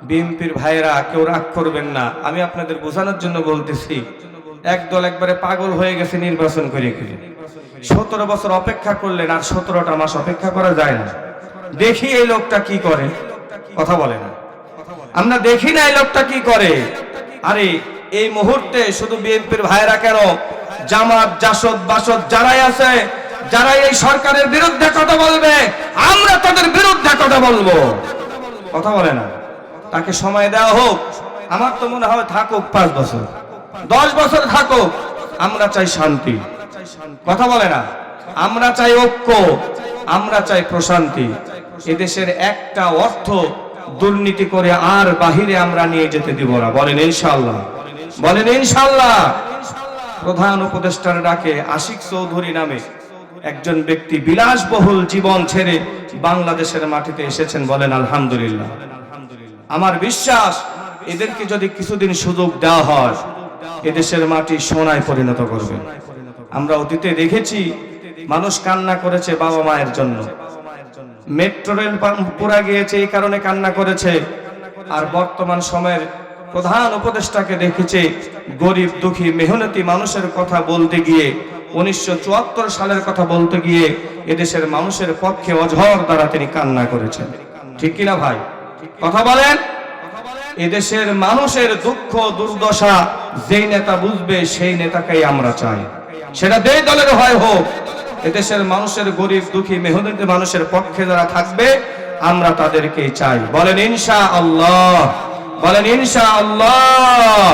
বিএনপির ভাইয়েরা কেউ রাগ করবেন না, আমি আপনাদের বোঝানোর জন্য বলতেছি। একদল একবারে পাগল হয়ে গেছে নির্বাচন করে। 17 বছর অপেক্ষা করলেন, আর 17টা মাস অপেক্ষা করা যায় না। দেখি এই লোকটা কি করে, কথা বলে না। আমরা দেখি না এই লোকটা কি করে। আরে এই মুহূর্তে শুধু বিএনপির ভাইয়েরা কেন, জামাত, জাসদ, বাসদ যারাই আছে, যারাই এই সরকারের বিরুদ্ধে কথা বলবে, আমরা তাদের বিরুদ্ধে কথা বলবো। কথা বলে না। তাকে সময় দেওয়া হোক। আমার তো মনে হয় থাকুক 5 বছর, 10 বছর থাকুক। আমরা চাই শান্তি। কথা বলে না। আমরা চাই ঐক্য, আমরা চাই প্রশান্তি। এদেশের একটা অর্থ দুর্নীতি করে আর বাহিরে আমরা নিয়ে যেতে দিব না। বলেন ইনশাআল্লাহ, বলেন ইনশাআল্লাহ। প্রধান উপদেষ্টার ডাকে আশিক চৌধুরী নামে একজন ব্যক্তি বিলাসবহুল জীবন ছেড়ে বাংলাদেশের মাটিতে এসেছেন। বলেন আলহামদুলিল্লাহ। আমার বিশ্বাস এদেরকে যদি কিছুদিন সুযোগ দেওয়া হয়, এদেশের মাটি সোনায় পরিণত করবে। আমরা অতীতে দেখেছি মানুষ কান্না করেছে বাবা মায়ের জন্য, মেট্রো রেল পুরা গিয়েছে এই কারণে কান্না করেছে। আর বর্তমান সময়ের প্রধান উপদেষ্টাকে দেখেছে গরিব দুঃখী মেহনতি মানুষের কথা বলতে গিয়ে, 1974 সালের কথা বলতে গিয়ে এদেশের মানুষের পক্ষে অঝর দ্বারা তিনি কান্না করেছেন। ঠিক কিনা ভাই? কথা বলেন। এদেশের মানুষের দুঃখ দুর্দশা যেই নেতা বুঝবে সেই নেতাকেই আমরা চাই, সেটা যেই দলের হয় হোক। এদেশের মানুষের গরিব দুঃখী মেহনতি মানুষের পক্ষে যারা থাকবে আমরা তাদেরকেই চাই। বলেন ইনশাআল্লাহ, বলেন ইনশাআল্লাহ।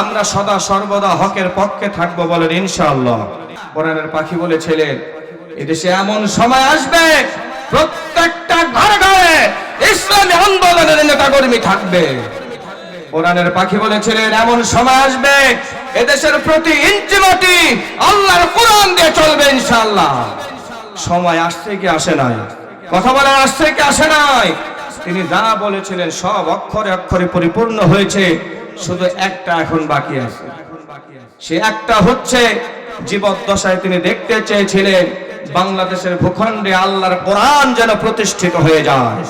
আমরা সদা সর্বদা হকের পক্ষে থাকবো। বলেন ইনশাআল্লাহ। কোরআনের পাখি বলেছিলেন এদেশে এমন সময় আসবে প্রত্যেকটা ঘরে ঘরে ইসলামী আন্দোলনের নেতাকর্মী থাকবে। কোরআনের পাখি বলেছিলেন এমন সময় আসবে এদেশের প্রতি ইঞ্চি মাটি আল্লাহর কোরআন দিয়ে চলবে ইনশাআল্লাহ। সময় আসছে কি আসে নাই? কথা বলে আসছে কি আসে নাই? তিনি যা বলেছিলেন সব অক্ষরে অক্ষরে পরিপূর্ণ হয়েছে, শুধু একটা এখন বাকি আছে। সে একটা হচ্ছে জীবদ্দশায় তিনি দেখতে চেয়েছিলেন বাংলাদেশের ভূখণ্ডে আল্লাহর কোরআন যেন প্রতিষ্ঠিত হয়ে যায়।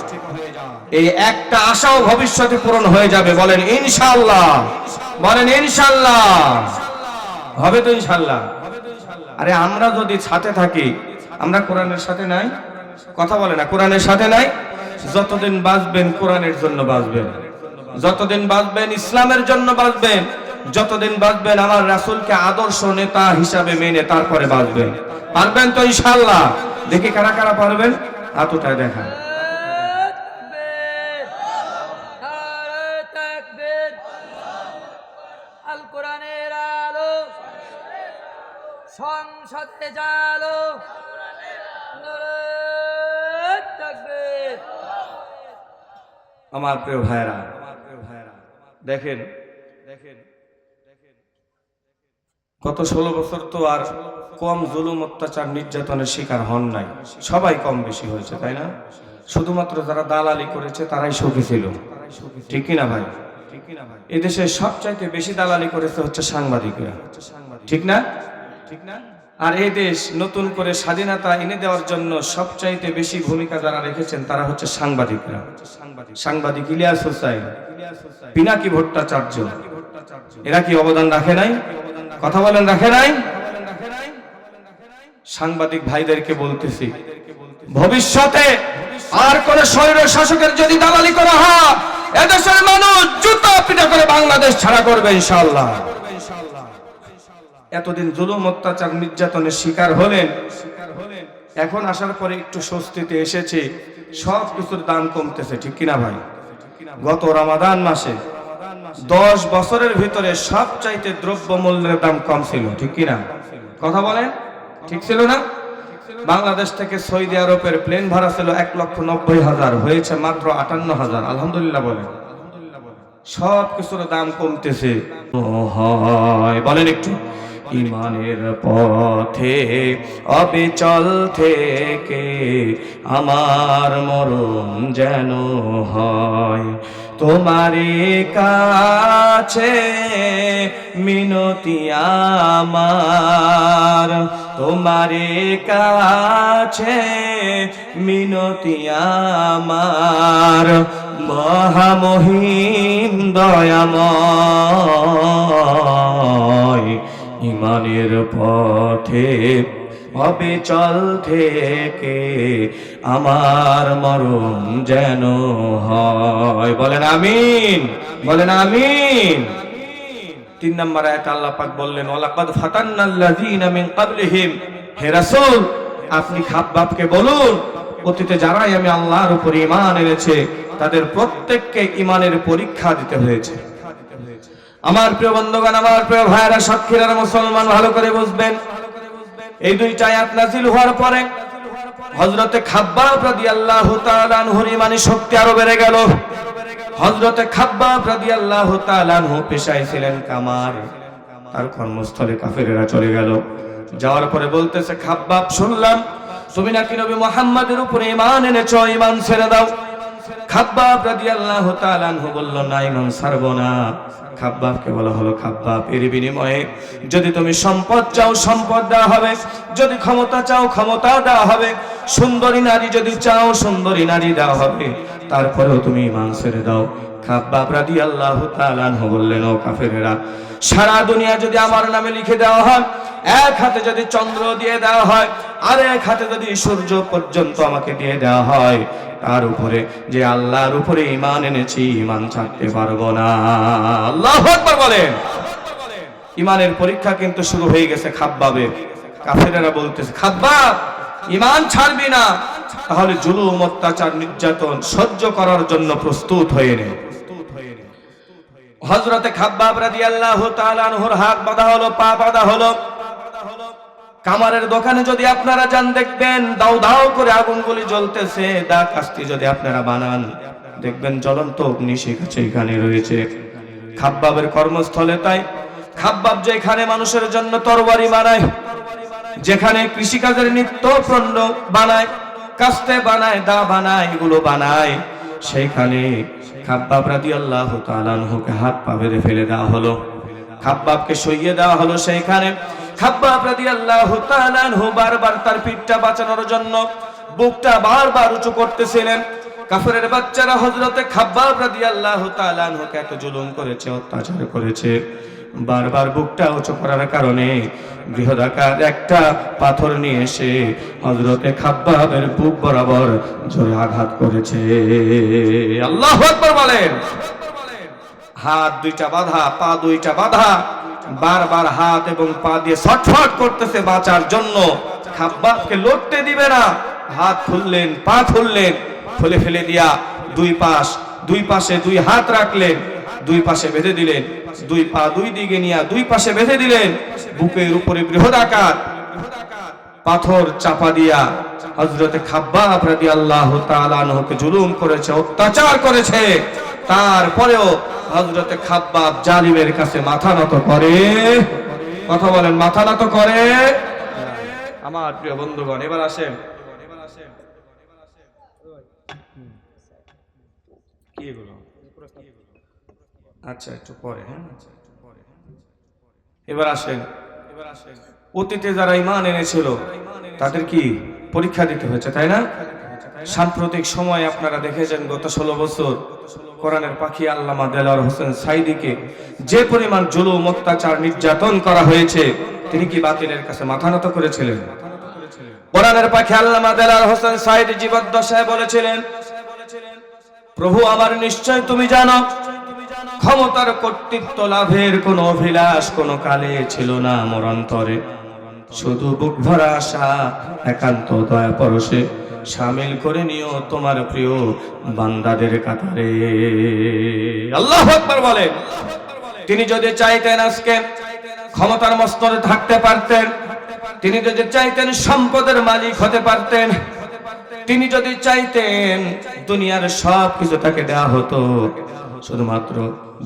এই একটা আশাও ভবিষ্যতে পূরণ হয়ে যাবে। বলেন ইনশাআল্লাহ, বলেন ইনশাআল্লাহ। হবে তো ইনশাআল্লাহ। আরে আমরা যদি সাথে থাকি, আমরা কোরআনের সাথে নাই? কথা বলে না, কোরআনের সাথে নাই। যতদিন বাঁচবেন কোরআনের জন্য বাঁচবেন, যতদিন বাঁচবেন ইসলামের জন্য বাঁচবেন, যতদিন বাঁচবেন আমার রাসূলকে আদর্শ নেতা হিসাবে মেনে তারপরে বাঁচবেন। পারবেন তো ইনশাআল্লাহ? দেখি কারা কারা পারবেন, হাত উঠায় দেখান। আল কোরআনের আলো সংসদে জালো, আমার প্রিয় ভাইরা, দেখেন গত 16 বছর তো আর কম জুলুম অত্যাচার নির্যাতনের শিকার হন নাই। সবাই কম বেশি হয়েছে, তাই না? শুধুমাত্র যারা দালালি করেছে তারাই সুখী ছিল। ঠিক কিনা ভাই? এদেশে সবচাইতে বেশি দালালি করেছে হচ্ছে সাংবাদিকরা। ঠিক না? আর এই দেশ নতুন করে স্বাধীনতা এনে দেওয়ার জন্য সবচাইতে বেশি ভূমিকা যারা রেখেছেন তারা হচ্ছে সাংবাদিকরা। সাংবাদিক ইলিয়াস হোসাইন, পিনাকি ভট্টাচার্য, এরা কি অবদান রাখে নাই? কথা বলেন, রাখে নাই? সাংবাদিক ভাইদেরকে বলতেছি, ভবিষ্যতে আর কোন স্বৈর শাসকের যদি দালালি করা হয় এদেশের মানুষ জুতা পিটা করে বাংলাদেশ ছাড়া করবে ইনশাআল্লাহ। এতদিন জুলুম অত্যাচার নির্যাতনের শিকার হলেন, এখন আসার পরে একটু স্বস্তিতে এসেছে, সব কিছুর দাম কমতেছে। ঠিক কিনা ভাই? গত রমাদান মাসে 10 বছরের ভিতরে সবচাইতে দ্রব্যমূল্যের দাম কম ছিল। ঠিক কিনা? কথা বলেন, ঠিক ছিল না? বাংলাদেশ থেকে সৌদি আরবের প্লেন ভাড়া ছিল 1,90,000, হয়েছে মাত্র 58,000। আলহামদুলিল্লাহ বলেন। সব কিছুর দাম কমতেছে। বলেন একটু, ইমানের পথে অবিচল থেকে আমার মরণ যেন হয় তোমারই কাছে মিনতি আমার, তোমারই কাছে মিনতি আমার, মহামহিম দয়াময়, ইমানের পথে অবিচল থেকে আমার মরণ যেন হয়। বলেন আমিন, বলেন আমিন। 3 নম্বর আয়াতে আল্লাহ পাক বললেন, ওয়ালাকাদ ফাতান্নাল্লাযীনা মিন ক্বাবলিহিম, হে রাসূল আপনি খাব্বাবকে বলুন অতীতে যারাই আমি আল্লাহর উপর ঈমান এনেছে তাদের প্রত্যেককে ঈমানের পরীক্ষা দিতে হয়েছে। আমার প্রিয় বন্ধুগণ, আমার প্রিয় ভাইরা, সাক্ষীরা, মুসলমান ভালো করে বুঝবেন, এই 2টা আয়াত নাযিল হওয়ার পরে হযরতে খাব্বাব রাদিয়াল্লাহু তাআলা আনহুর ঈমানী শক্তি আরো বেড়ে গেল। হযরতে খাব্বাব রাদিয়াল্লাহু তাআলা আনহু পেশায় ছিলেন কামার, তার কর্মস্থলে কাফেরেরা চলে গেল। যাওয়ার পরে বলতেছে, খাব্বাব শুনলাম তুমি নাকি নবী মুহাম্মাদের উপরে ঈমান এনেছো, ঈমান ছেড়ে দাও। খাব্বাব রাদিয়াল্লাহু তাআলা আনহু বলল, না, ঈমান ছাড়বো না। খাব্বাবকে বলা হলো, খাব্বাব এর বিনিময়ে যদি তুমি সম্পদ চাও সম্পদ দেওয়া হবে, যদি ক্ষমতা চাও ক্ষমতা দেওয়া হবে, সুন্দরী নারী যদি চাও সুন্দরী নারী দেওয়া হবে, তারপরেও তুমি ঈমান ছেড়ে দাও। খাব্বাব রাদিয়াল্লাহু তাআলা আনহু বললেন, ও কাফেরেরা, সারা দুনিয়া যদি আমার নামে লিখে দেওয়া হয়, এক হাতে যদি চন্দ্র দিয়ে দেওয়া হয় আর এক হাতে যদি সূর্য পর্যন্ত আমাকে দিয়ে দেওয়া হয়, তার উপরে যে আল্লাহর উপরে ঈমান এনেছি ঈমান ছাড়তে পারবো না। আল্লাহু আকবার বলেন। ঈমানের পরীক্ষা কিন্তু শুরু হয়ে গেছে খাব্বাবের। কাফেরেরা বলতেছে, খাব্বাব ঈমান ছাড়বি না, তাহলে জুলুম অত্যাচার নির্যাতন সহ্য করার জন্য প্রস্তুত হয়ে নে। হযরতে খাব্বাব রাদিয়াল্লাহু তাআলা আনহুর হাত বাঁধা হলো, পা বাঁধা হলো। কামারের দোকানে যদি আপনারা যান দেখবেন দাও দাও করে আগুনগুলি জ্বলতেছে। দা কাস্তি যদি আপনারা বানান দেখবেন জ্বলন্ত অগ্নিশিখা সেখানে রয়েছে। খাব্বাবের কর্মস্থলে তাই খাব্বাব যেখানে মানুষের জন্য তরবারি বানায়, যেখানে কৃষিকাজের নিত্য পণ্য বানায়, কাস্তে বানায়, দা বানায়, এগুলো বানায়, সেইখানে খাব্বাব রাদিয়াল্লাহু তাআলা আনহুকে হাত পা বেঁধে ফেলে দেওয়া হলো। খাব্বাবকে সইয়ে দেওয়া হলো। সেইখানে খাব্বাব রাদিয়াল্লাহু তাআলা আনহু বারবার তার পিঠটা বাঁচানোর জন্য বুকটা বারবার উঁচু করতেছিলেন। কাফেরের বাচ্চারা হযরতে খাব্বাব রাদিয়াল্লাহু তাআলা আনহুকে এত জুলুম করেছে, অত্যাচার করেছে, বারবার বুকটা উঁচু করার কারণে বৃহদাকার একটা পাথর নিয়ে এসে হযরতে খাব্বাবের বুক বরাবর জোরে আঘাত করেছে। আল্লাহু আকবার বলেন। হাত 2টা বাঁধা, পা 2টা বাঁধা, বারবার হাত এবং পা দিয়ে ছটফট করতেছে বাঁচার জন্য। খাব্বাবকে লড়তে দিবে না। হাত খুললেন, পা খুললেন, খুলে ফেলে দিয়া দুই পাশে 2 হাত রাখলেন, 2 পাশে বেঁধে দিলেন, 2 পা 2 দিকে নিয়ে 2 পাশে বেঁধে দিলেন। বুকের উপরে বৃহদাকার পাথর চাপা দিয়া হযরতে খাব্বাব রাদিয়াল্লাহু তাআলা আনহুকে জুলুম করেছে, অত্যাচার করেছে। তারপরেও হযরতে খাব্বাব জালিমের কাছে মাথা নত করে। কথা বলেন, মাথা নত করে। আমার প্রিয় বন্ধুগণ, এবার আসেন, কি এগুলো? আচ্ছা, একটু পরে। হ্যাঁ, এবার আসেন, অতীতে যারা ঈমান এনেছিল তাদের কি পরীক্ষা দিতে হয়েছে, তাই না? সাম্প্রতিক সময় আপনারা দেখেছেন গত 16 বছর কোরআনের পাখি আল্লামা দেলাওয়ার হোসেন সাঈদীকে যে পরিমাণ জুলুম অত্যাচার নির্যাতন করা হয়েছে, তিনি কি বাতিলের কাছে মাথা নত করেছিলেন? কোরআনের পাখি আল্লামা দেলাওয়ার হোসেন সাঈদী জীবদ্দশায় বলেছিলেন, প্রভু আমার, নিশ্চয় তুমি জানো ক্ষমতার কর্তৃত্ব লাভের কোন অভিলাষ কোন কালে ছিল না আমার অন্তরে, শুধু বুক ভরা আশা একান্ত দয়া পরশে শামিল করে নিও তোমার প্রিয় বান্দাদের কাতারে। আল্লাহু আকবার বলেন। তিনি যদি চাইতেন আজকে ক্ষমতার মস্তরে থাকতে পারতেন, তিনি যদি চাইতেন সম্পদের মালিক হতে পারতেন, তিনি যদি চাইতেন দুনিয়ার সব কিছু তাকে দেওয়া হতো, শুধুমাত্র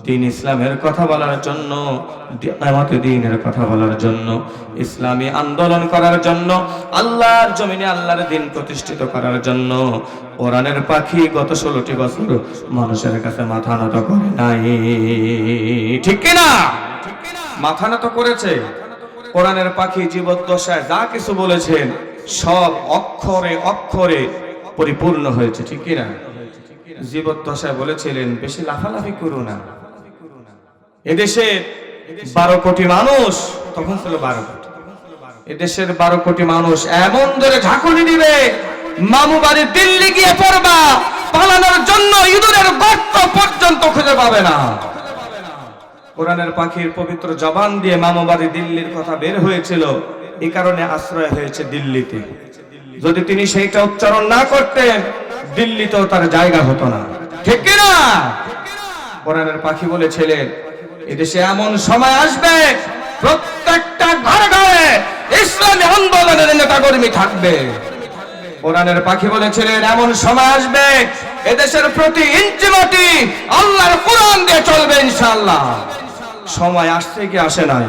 দিন ইসলামের কথা বলার জন্য, আমাদের দিনের কথা বলার জন্য, ইসলামী আন্দোলন করার জন্য, আল্লাহর জমিনে আল্লাহর দিন প্রতিষ্ঠিত করার জন্য কোরআনের পাখি গত 16টি বছর মানুষের কাছে মাথা নত করে নাই। ঠিক কিনা? মাথা নত করেছে। কোরআনের পাখি জীবদ্দশায় যা কিছু বলেছেন সব অক্ষরে অক্ষরে পরিপূর্ণ হয়েছে। ঠিক কিনা? জীবদ্দশায় বলেছিলেন বেশি লাফালাফি করো না। এদেশে 12 কোটি মানুষ, তখন ছিল 12 কোটি। এদেশের 12 কোটি মানুষ এমন ধরে ঝাঁকুনি দিবে, মামু বাড়ি দিল্লি গিয়ে পড়বা, পালানোর জন্য ইঁদুরের গর্ত পর্যন্ত খুঁজে পাবে না। কোরআনের পাখির পবিত্র জবান দিয়ে মামু বাড়ি দিল্লির কথা বের হয়েছিল, এই কারণে আশ্রয় হয়েছে দিল্লিতে। যদি তিনি সেইটা উচ্চারণ না করতেন, দিল্লিতেও তার জায়গা হতো না, ঠিক কিনা? কোরআনের পাখি বলেছিলেন এদেশে এমন সময় আসবে প্রত্যেকটা ঘরে ঘরে ইসলামী আন্দোলনের নেতাকর্মী থাকবে। কোরআনের পাখি বলেছিলেন এমন সময় আসবে এদেশের প্রতি ইঞ্চি মাটি আল্লাহর কোরআন দিয়ে চলবে ইনশাআল্লাহ। সময় আসছে কি আসে নাই?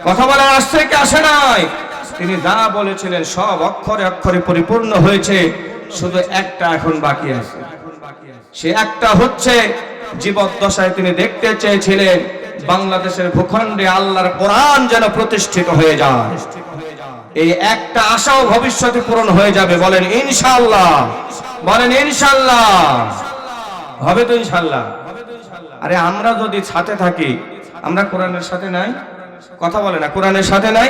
কথা বলে আসছে কি আসে নাই? তিনি যা বলেছিলেন সব অক্ষরে অক্ষরে পরিপূর্ণ হয়েছে, শুধু একটা এখন বাকি আছে। সে একটা হচ্ছে জীবদ্দশায় তিনি দেখতে চেয়েছিলেন বাংলাদেশের ভূখণ্ডে আল্লাহর কোরআন যেন প্রতিষ্ঠিত হয়ে যায়। এই একটা আশাও ভবিষ্যতে পূরণ হয়ে যাবে। বলেন ইনশাআল্লাহ, বলেন ইনশাআল্লাহ। হবে তো ইনশাআল্লাহ? আরে আমরা যদি সাথে থাকি, আমরা কোরআনের সাথে নাই? কথা বলে না, কোরআনের সাথে নাই?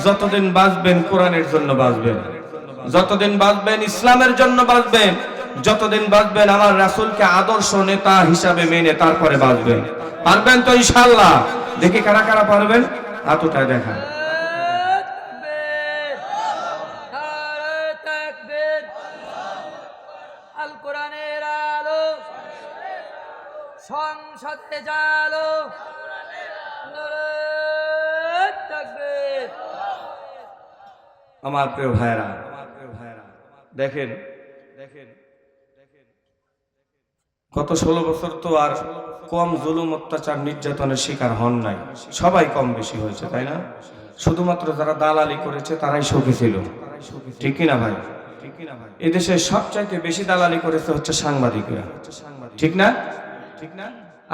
যতদিন বাঁচবেন কোরআনের জন্য বাঁচবেন, যতদিন বাঁচবেন ইসলামের জন্য বাঁচবেন, যতদিন বাঁচবেন আমার রাসূলকে আদর্শ নেতা হিসাবে মেনে তারপরে বাঁচবেন। পারবেন তো ইনশাআল্লাহ? দেখি কারা কারা পারবেন, হাত উঠায় দেখান। আল কোরআনের আলো সংসদে জালো, আমার প্রিয় ভাইরা, দেখেন গত 16 বছর তো আর কম জুলুম অত্যাচার নির্যাতনের শিকার হন নাই, সবাই কম বেশি হয়েছে, তাই না? শুধুমাত্র যারা দালালি করেছে তারাই সুখী ছিল, ঠিক কিনা ভাই? এদেশে সবচাইতে বেশি দালালি করেছে হচ্ছে সাংবাদিকরা, ঠিক না?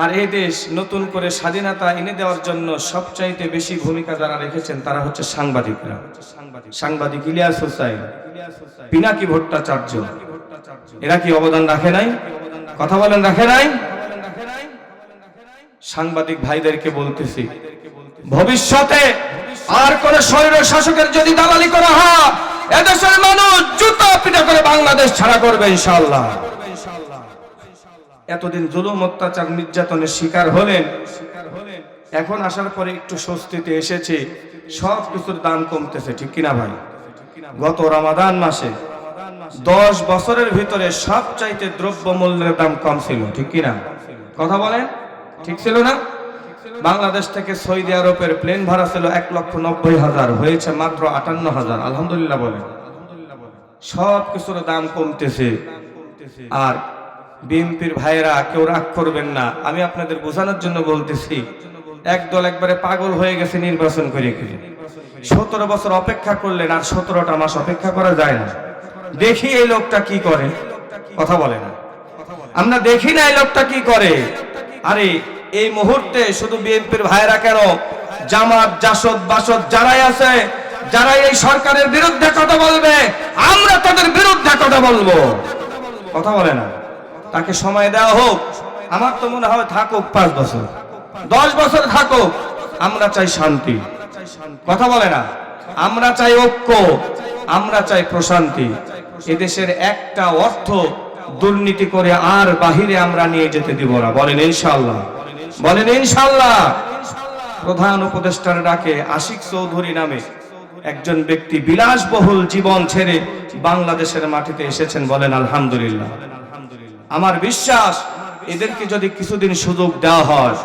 আর এই দেশ নতুন করে স্বাধীনতা এনে দেওয়ার জন্য সবচাইতে বেশি ভূমিকা যারা রেখেছেন তারা হচ্ছে সাংবাদিকরা। সাংবাদিক ইলিয়াস হোসাইন, পিনাকি ভট্টাচার্য, এরা কি অবদান রাখে নাই? কথা বলেন রাখে নাই? সাংবাদিক ভাইদেরকে বলতেছি, ভবিষ্যতে আর কোন স্বৈর শাসকের যদি দালালি করা হয়, এদেশের মানুষ জুতা পিটা করে বাংলাদেশ ছাড়া করবে ইনশাআল্লাহ। এতদিন জুলুম অত্যাচার নির্যাতনের শিকার হলেন, এখন আসার পরে একটু স্বস্তিতে এসেছে, সব কিছুর দাম কমতেছে, ঠিক কিনা ভাই? গত রমাদান মাসে 10 বছরের ভিতরে সবচাইতে দ্রব্য মূল্যের দাম কম ছিল, ঠিক কিনা? কথা বলেন, ঠিক ছিল না? বাংলাদেশ থেকে সৌদি আরবের প্লেন ভাড়া ছিল 1,90,000, হয়েছে মাত্র 58,000। আলহামদুলিল্লাহ বলেন। সব কিছুর দাম কমতেছে। আর বিএনপির ভাইয়েরা কেউ রাগ করবেন না, আমি আপনাদের বোঝানোর জন্য বলতেছি, একদল একবারে পাগল হয়ে গেছে নির্বাচন করে। 17 বছর অপেক্ষা করলেন, আর 17টা মাস অপেক্ষা করা যায় না। দেখি এই লোকটা কি করে, কথা বলে না। আমরা দেখি না এই লোকটা কি করে। আরে এই মুহূর্তে শুধু বিএনপির ভাইয়েরা কেন, জামাত জাসদ বাসদ যারাই আছে, যারাই এই সরকারের বিরুদ্ধে কথা বলবে, আমরা তাদের বিরুদ্ধে কথা বলবো, কথা বলে না। তাকে সময় দেওয়া হোক, আমার তো মনে হয় থাকুক 5 বছর 10 বছর থাকুক। আমরা চাই শান্তি, কথা বলে না। আমরা চাই ঐক্য, আমরা চাই প্রশান্তি। এদেশের একটা অর্থ দুর্নীতি করে আর বাহিরে আমরা নিয়ে যেতে দিব না। বলেন ইনশাআল্লাহ, বলেন ইনশাআল্লাহ। প্রধান উপদেষ্টার ডাকে আশিক চৌধুরী নামে একজন ব্যক্তি বিলাসবহুল জীবন ছেড়ে বাংলাদেশের মাটিতে এসেছেন, বলেন আলহামদুলিল্লাহ। আমার বিশ্বাস এদেরকে যদি কিছুদিন সুযোগ দেওয়া হয়,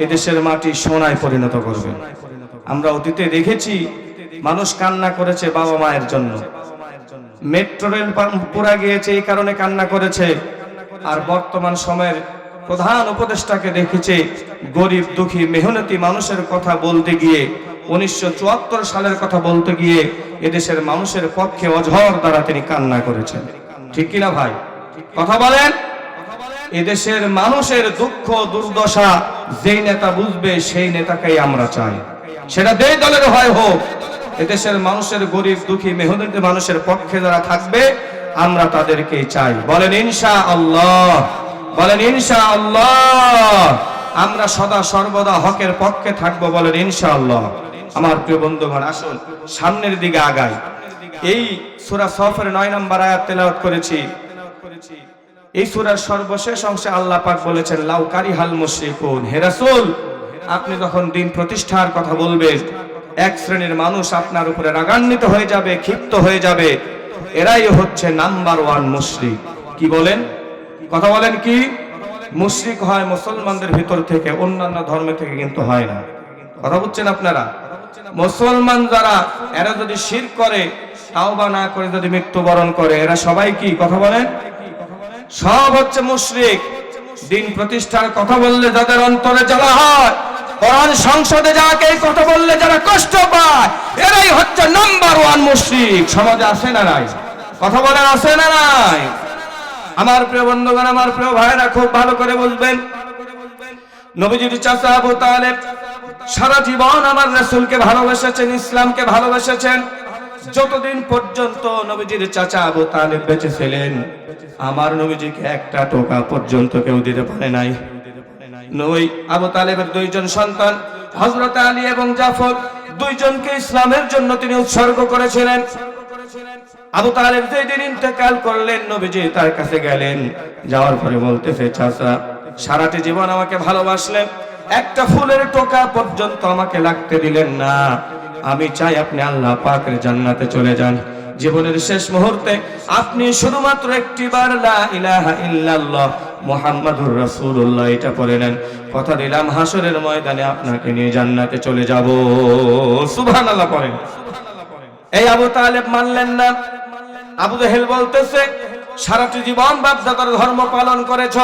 এদেশের মাটি সোনায় পরিণত করবে। আমরা অতীতে দেখেছি মানুষ কান্না করেছে বাবা মায়ের জন্য, মেট্রো রেল পুরা গিয়েছে এই কারণে কান্না করেছে। আর বর্তমান সময়ের প্রধান উপদেষ্টাকে দেখেছে গরিব দুঃখী মেহনতি মানুষের কথা বলতে গিয়ে, 1974 সালের কথা বলতে গিয়ে এদেশের মানুষের পক্ষে অঝর দ্বারা তিনি কান্না করেছেন, ঠিক কিনা ভাই? কথা বলেন। এদেশের মানুষের দুঃখ দুর্দশা যেই নেতা বুঝবে সেই নেতাকেই আমরা চাই, সেটা যেই দলের হয় হোক। এদেশের মানুষের গরিব দুঃখী মেহনতি মানুষের পক্ষে যারা থাকবে আমরা তাদেরকেই চাই। বলেন ইনশাআল্লাহ, বলেন ইনশাআল্লাহ। আমরা সদা সর্বদা হকের পক্ষে থাকবো, বলেন ইনশাআল্লাহ। আমার প্রিয় বন্ধুগণ, আসুন সামনের দিকে আগাই। এই সূরা সফের 9 নম্বর আয়াত তেলাওয়াত করেছি। এই সূরার সর্বশেষ অংশে আল্লাহ পাক বলেছেন, লাউ কারিহাল মুশরিকুন। হে রাসূল, আপনি যখন দিন প্রতিষ্ঠার কথা বলবেন, এক শ্রেণীর মানুষ আপনার উপরে রাগান্বিত হয়ে যাবে, ক্ষিপ্ত হয়ে যাবে। এরাই হচ্ছে নাম্বার 1 মুশরিক। কি বলেন? কথা বলেন কি? মুশরিক হয় মুসলমানদের ভিতর থেকে, অন্যান্য ধর্ম থেকে কিন্তু হয় না। কথা বুঝছেন আপনারা? মুসলমান যারা, এরা যদি শিরক করে, তাওবা না করে যদি মৃত্যুবরণ করে, এরা সবাই কি? কথা বলেন, সব হচ্ছে মুশরিক। দিন প্রতিষ্ঠার কথা বললে যাদের অন্তরে জ্বালা হয়, কোরআন সংসদে যাকে কথা বললে যারা কষ্ট পায়, এরাই হচ্ছে নাম্বার 1 মুশরিক। সমাজে আছে না নাই? কথা বলেন, আছে না নাই? আমার প্রিয় বন্ধুগণ, আমার প্রিয় ভাইরা, খুব ভালো করে বুঝবেন, নবীজির চাচা আবু তালেব সারা জীবন আমার রাসূলকে ভালোবেসেছেন, ইসলামকে ভালোবেসেছেন। যতদিন পর্যন্ত নবীজির চাচা আবু তালেব বেঁচে ছিলেন, আমার নবীজিকে একটা টোকা পর্যন্ত কেউ দিতে পারে নাই। নবী আবু তালেবের 2 জন সন্তান হযরত আলী এবং জাফর, 2 জনকে ইসলামের জন্য তিনি উৎসর্গ করেছিলেন। আবু তালেব যেদিন ইন্তেকাল করলেন, নবীজি তার কাছে গেলেন। যাওয়ার পরে বলতেছে, চাচা সারাটি জীবন আমাকে ভালোবাসলেন, একটা ফুলের টোকা পর্যন্ত আমাকে লাগতে দিলেন না। আমি চাই আপনি আল্লাহ পাকের জান্নাতে চলে যান। জীবনের শেষ মুহূর্তে আপনি শুধুমাত্র একটিবার লা ইলাহা ইল্লাল্লাহ মুহাম্মাদুর রাসূলুল্লাহ এটা পড়ে নেন। কথা দিলাম হাসরের ময়দানে আপনাকে নিয়ে জান্নাতে চলে যাব। সুবহানাল্লাহ পড়েন। এই আবু তালেব মানলেন না। আবু জেহেল বলতেছে, সারাটি জীবন বাপদাদার ধর্ম পালন করেছ,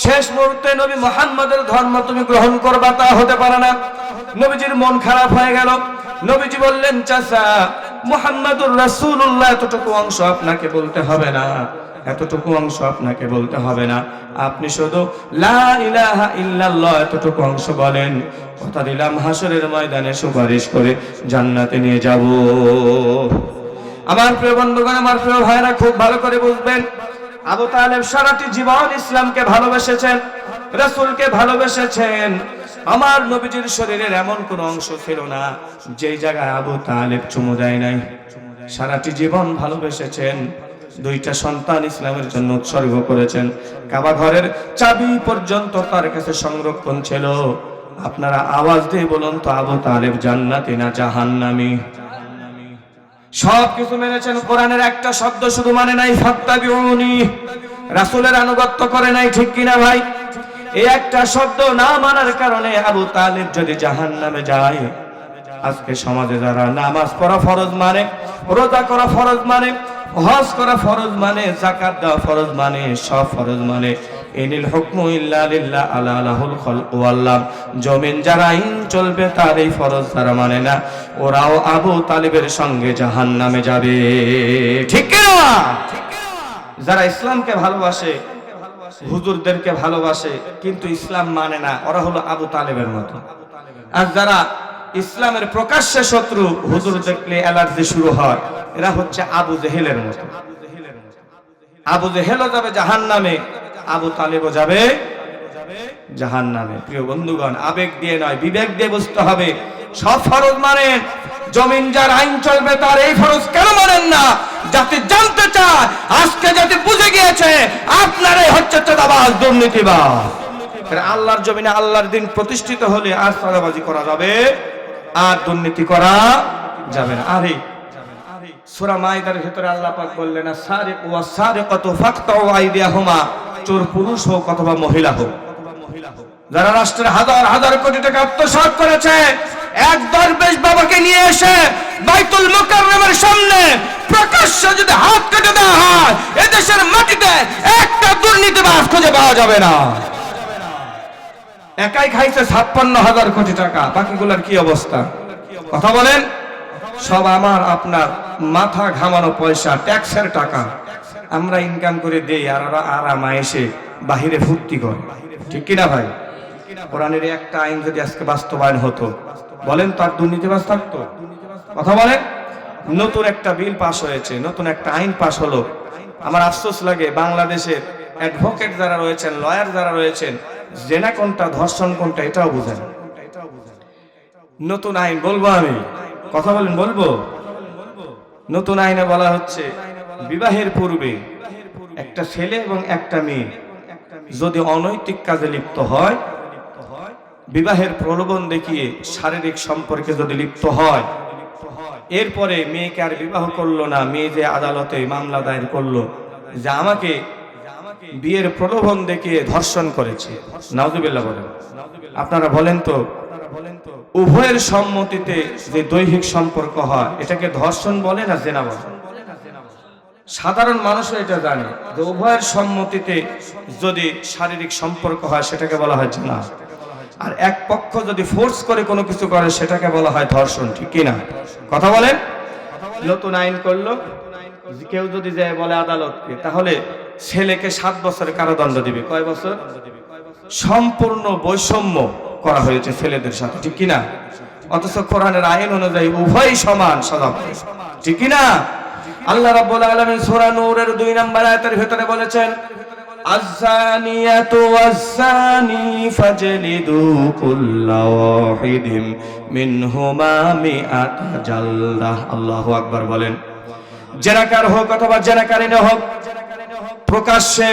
শেষ মুহূর্তে নবী মুহাম্মাদের ধর্ম তুমি গ্রহণ করবা, তা হতে পারে না। নবীজির মন খারাপ হয়ে গেল। নবীজি বললেন, চাচা মুহাম্মাদুর রাসূলুল্লাহ এতটুকু অংশ আপনাকে বলতে হবে না, এতটুকু অংশ আপনাকে বলতে হবে না। আপনি শুধু লা ইলাহা ইল্লাল্লাহ এতটুকু অংশ বলেন। কথা দিলাম হাসরের ময়দানে সুপারিশ করে জান্নাতে নিয়ে যাব। আমার প্রিয় বন্ধুগণ, আমার প্রিয় ভাইরা, খুব ভালো করে বুঝবেন, আবু তালেব সারাটি জীবন ইসলামকে ভালোবেসেছেন, রাসূলকে ভালোবেসেছেন। আমার নবীজির শরীরের এমন কোন অংশ ছিল না যেই জায়গায় আবু তালেব চুমু দেয় নাই। সারাটি জীবন ভালোবেসেছেন। 2টা সন্তান ইসলামের জন্য উৎসর্গ করেছেন। কাবা ঘরের চাবি পর্যন্ত তার কাছে সংরক্ষণ ছিল। আপনারা আওয়াজ দিয়ে বলুন তো, আবু তালেব জান্নাতি না জাহান্নামী? সব কিছু মেনেছেন, কোরআনের একটা শব্দ শুধু মানে নাই, ফাত্তাবিউনি, রাসূলের আনুগত্য করে নাই। ঠিক কিনা ভাই? এই একটা শব্দ না মানার কারণে আবু তালেব যদি জাহান্নামে যায়, আজকে সমাজে যারা নামাজ পড়া ফরজ মানে, রোজা করা ফরজ মানে, হজ করা ফরজ মানে, যাকাত দেওয়া ফরজ মানে, সব ফরজ মানে, ইনিল হুকমু ইল্লা লিল্লাহ আলা লাহুল খালকু ওয়াল আমর, জমিন যার আইন চলবে তার এই ফরজ যারা মানে না, ওরাও আবু তালেবের সঙ্গে জাহান্নামে যাবে। ঠিক কি না? যারা ইসলামকে ভালোবাসে, হুজুরদেরকে ভালোবাসে, কিন্তু ইসলাম মানে না, ওরা হলো আবু তালেবের মতো। আর যারা ইসলামের প্রকাশ্যে শত্রু, হুজুর দেখলে অ্যালার্জি শুরু হয়, এরা হচ্ছে আবু জেহেলের মতো। আবু জেহেলও যাবে জাহান্নামে, আবু তালেবও যাবে জাহান্নামে। প্রিয় বন্ধুগণ, আবেগ দিয়ে নয়, বিবেক দিয়ে বুঝতে হবে। সব ফরজ মানেন, জমিন যার আইন চলবে তার এই ফরজ কেন মানেন না? জাতি জানতে চায়, আজকে জাতি বুঝে গিয়েছে আপনারাই হচ্ছে চাঁদাবাজ, দুর্নীতিবাজ। আল্লাহর জমিনে আল্লাহর দিন প্রতিষ্ঠিত হলে আর চাঁদাবাজি করা যাবে, আর দুর্নীতি করা যাবে না। আরে সূরা মাইদার ভিতরে আল্লাহ পাক বললেন, সারিকু ওয়াস সারিকাতু ফাকতাউ আইদিয়াহুমা, চোর পুরুষ হোক অথবা মহিলা হোক, যারা রাষ্ট্রের হাজার হাজার কোটি টাকা আত্মসাৎ করেছে, এক দরবেশ বাবাকে নিয়ে এসে বাইতুল মুকাররমের সামনে প্রকাশ্যে যদি হাত কেটে দেওয়া হয়, এদেশের মাটিতে একটা দুর্নীতিবাজ খুঁজে পাওয়া যাবে না। একাই খাইছে 56,000 কোটি টাকা, বাকিগুলোর কি অবস্থা? কথা বলেন। সব আমার আপনার মাথা ঘামানো পয়সা, ট্যাক্সের টাকা আমরা ইনকাম করে দেই, আর ওরা আরামে এসে বাহিরে ফুর্তি করে। ঠিক কিনা ভাই? কোরআনের একটা আইন যদি আজকে বাস্তবায়ন হতো, বলেন তো আর দুর্নীতিবাজ থাকতো? কথা বলেন। নতুন একটা বিল পাস হয়েছে, নতুন একটা আইন পাস হলো, আমার আফসোস লাগে বাংলাদেশের অ্যাডভোকেট যারা রয়েছেন, লয়ার যারা রয়েছেন, জেনা কোনটা ধর্ষণ কোনটা এটাও বুঝেন। নতুন আইন বলবো, আমি কথা বলেন বলবো। নতুন আইনে বলা হচ্ছে বিবাহের পূর্বে একটা ছেলে এবং একটা মেয়ে যদি অনৈতিক কাজে লিপ্ত হয়, বিবাহের প্রলোভন দেখিয়ে শারীরিক সম্পর্কে যদি লিপ্ত হয়, এরপরে মেয়েকে আর বিবাহ করলো না, মেয়ে যে আদালতে মামলা দায়ের করলো যে আমাকে বিয়ের প্রলোভন দেখিয়ে ধর্ষণ করেছে, নাউজুবিল্লাহ বলেন। আপনারা বলেন তো, উভয়ের সম্মতিতে যে দৈহিক সম্পর্ক হয় এটাকে ধর্ষণ বলে না জেনা বলে? সাধারণ মানুষও এটা জানে যে উভয়ের সম্মতিতে যদি শারীরিক সম্পর্ক হয় সেটাকে বলা হয় জেনা, আর এক পক্ষ যদি ফোর্স করে কোনো কিছু করে সেটাকে বলা হয় ধর্ষণ, ঠিক কিনা? কথা বলেন। নতুন আইন করলো, কেউ যদি যায় বলে আদালতকে, তাহলে ছেলেকে 7 বছরের কারাদণ্ড দিবে। কয় বছর? সম্পূর্ণ বৈষম্য করা হয়েছে ছেলেদের সাথে, ঠিক কিনা? অথচ কোরআনের আইন অনুযায়ী উভয়ই সমান সাজা পাবে, ঠিক কিনা? আল্লাহ রাব্বুল আলামিন সূরা নূরের 2 নম্বর আয়াতের ভিতরে বলেছেন, আয-যানিয়াতু ওয়াজ-যানি ফাজলিদু কুল্লা ওয়াহিদিম মিনহুমা মিআতা জালদাহ। আল্লাহু আকবার বলেন। জেনাকার হোক অথবা জেনাকারিনী হোক, প্রকাশ্যে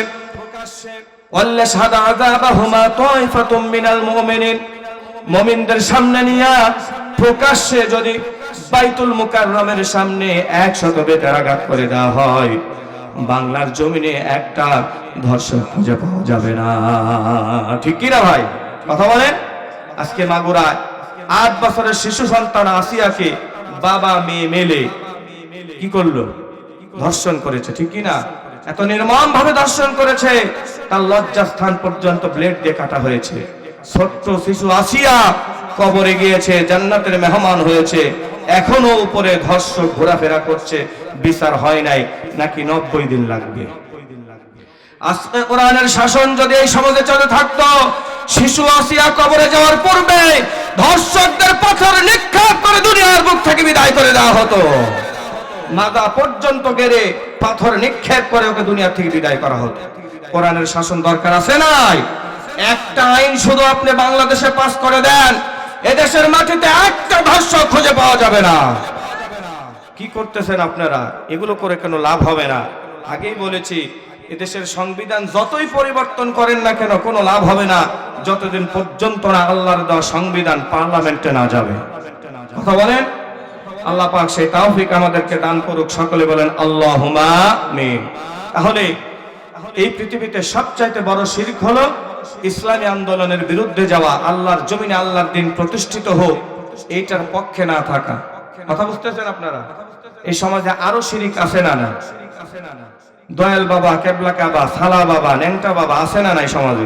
ওয়াল্লাশহাদা আযাবাহুমা তায়ফাতুম মিনাল মুমিনিন, মুমিনদের সামনে নিয়া প্রকাশ্যে যদি বাইতুল মুকাররমের সামনে 100 বেতেরাঘাত করে দেওয়া হয়, বাংলার জমিনে একটা ধর্ষক খুঁজে পাওয়া যাবে না, ঠিক কি না ভাই? কথা বলেন। আজকে মাগুরায় 8 বছরের শিশু সন্তান আসিয়াকে বাবা মেয়ে মেলে কি করলো? ধর্ষণ করেছে, ঠিক কি না? এত নির্মম ভাবে ধর্ষণ করেছে, তার লজ্জাস্থান পর্যন্ত ব্লেড দিয়ে কাটা হয়েছে। ছোট্ট শিশু আসিয়া কবরে গিয়েছে, জান্নাতের মেহমান হয়েছে, এখনো উপরে ধর্ষক ঘোরাফেরা করছে, বিচার হয় নাই, নাকি 90 দিন লাগবে। আজকে কোরআনের শাসন যদি এই সমাজে চলে থাকতো, শিশু আসিয়া কবরে যাওয়ার পূর্বে ধর্ষকদের পাথর নিক্ষেপ করে দুনিয়ার বুক থেকে বিদায় করে দেওয়া হতো। মাথা পর্যন্ত গেড়ে পাথর নিক্ষেপ করে ওকে দুনিয়া থেকে বিদায় করা হতো। কোরআনের শাসন দরকার আছে নাই? একটা আইন শুধু আপনি বাংলাদেশে পাস করে দেন, এদেশের মাটিতে একটা ধর্ষক খুঁজে পাওয়া যাবে না। কি করতেছেন আপনারা? এগুলো করে কোনো লাভ হবে না। আগেই বলেছি, এদেশের সংবিধান যতই পরিবর্তন করেন না কেন কোনো লাভ হবে না, যতদিন পর্যন্ত না আল্লাহর দেওয়া সংবিধান পার্লামেন্টে না যাবে। কথা বলেন। আল্লাহ পাক সেই তৌফিক আমাদেরকে দান করুক, সকলে বলেন আল্লাহুম্মা আমিন। তাহলে এই পৃথিবীতে সবচাইতে বড় শিরক হলো ইসলামী আন্দোলনের বিরুদ্ধে যাওয়া, আল্লাহর জমিনে আল্লাহর দিন প্রতিষ্ঠিত হোক এইটার পক্ষে না থাকা। কথা বুঝতেছেন আপনারা? এই সমাজে আরো শিরক আছে না? না দয়াল বাবা, কেবলা কাবা, সালা বাবা, ন্যাংটা বাবা আছে না নাই সমাজে?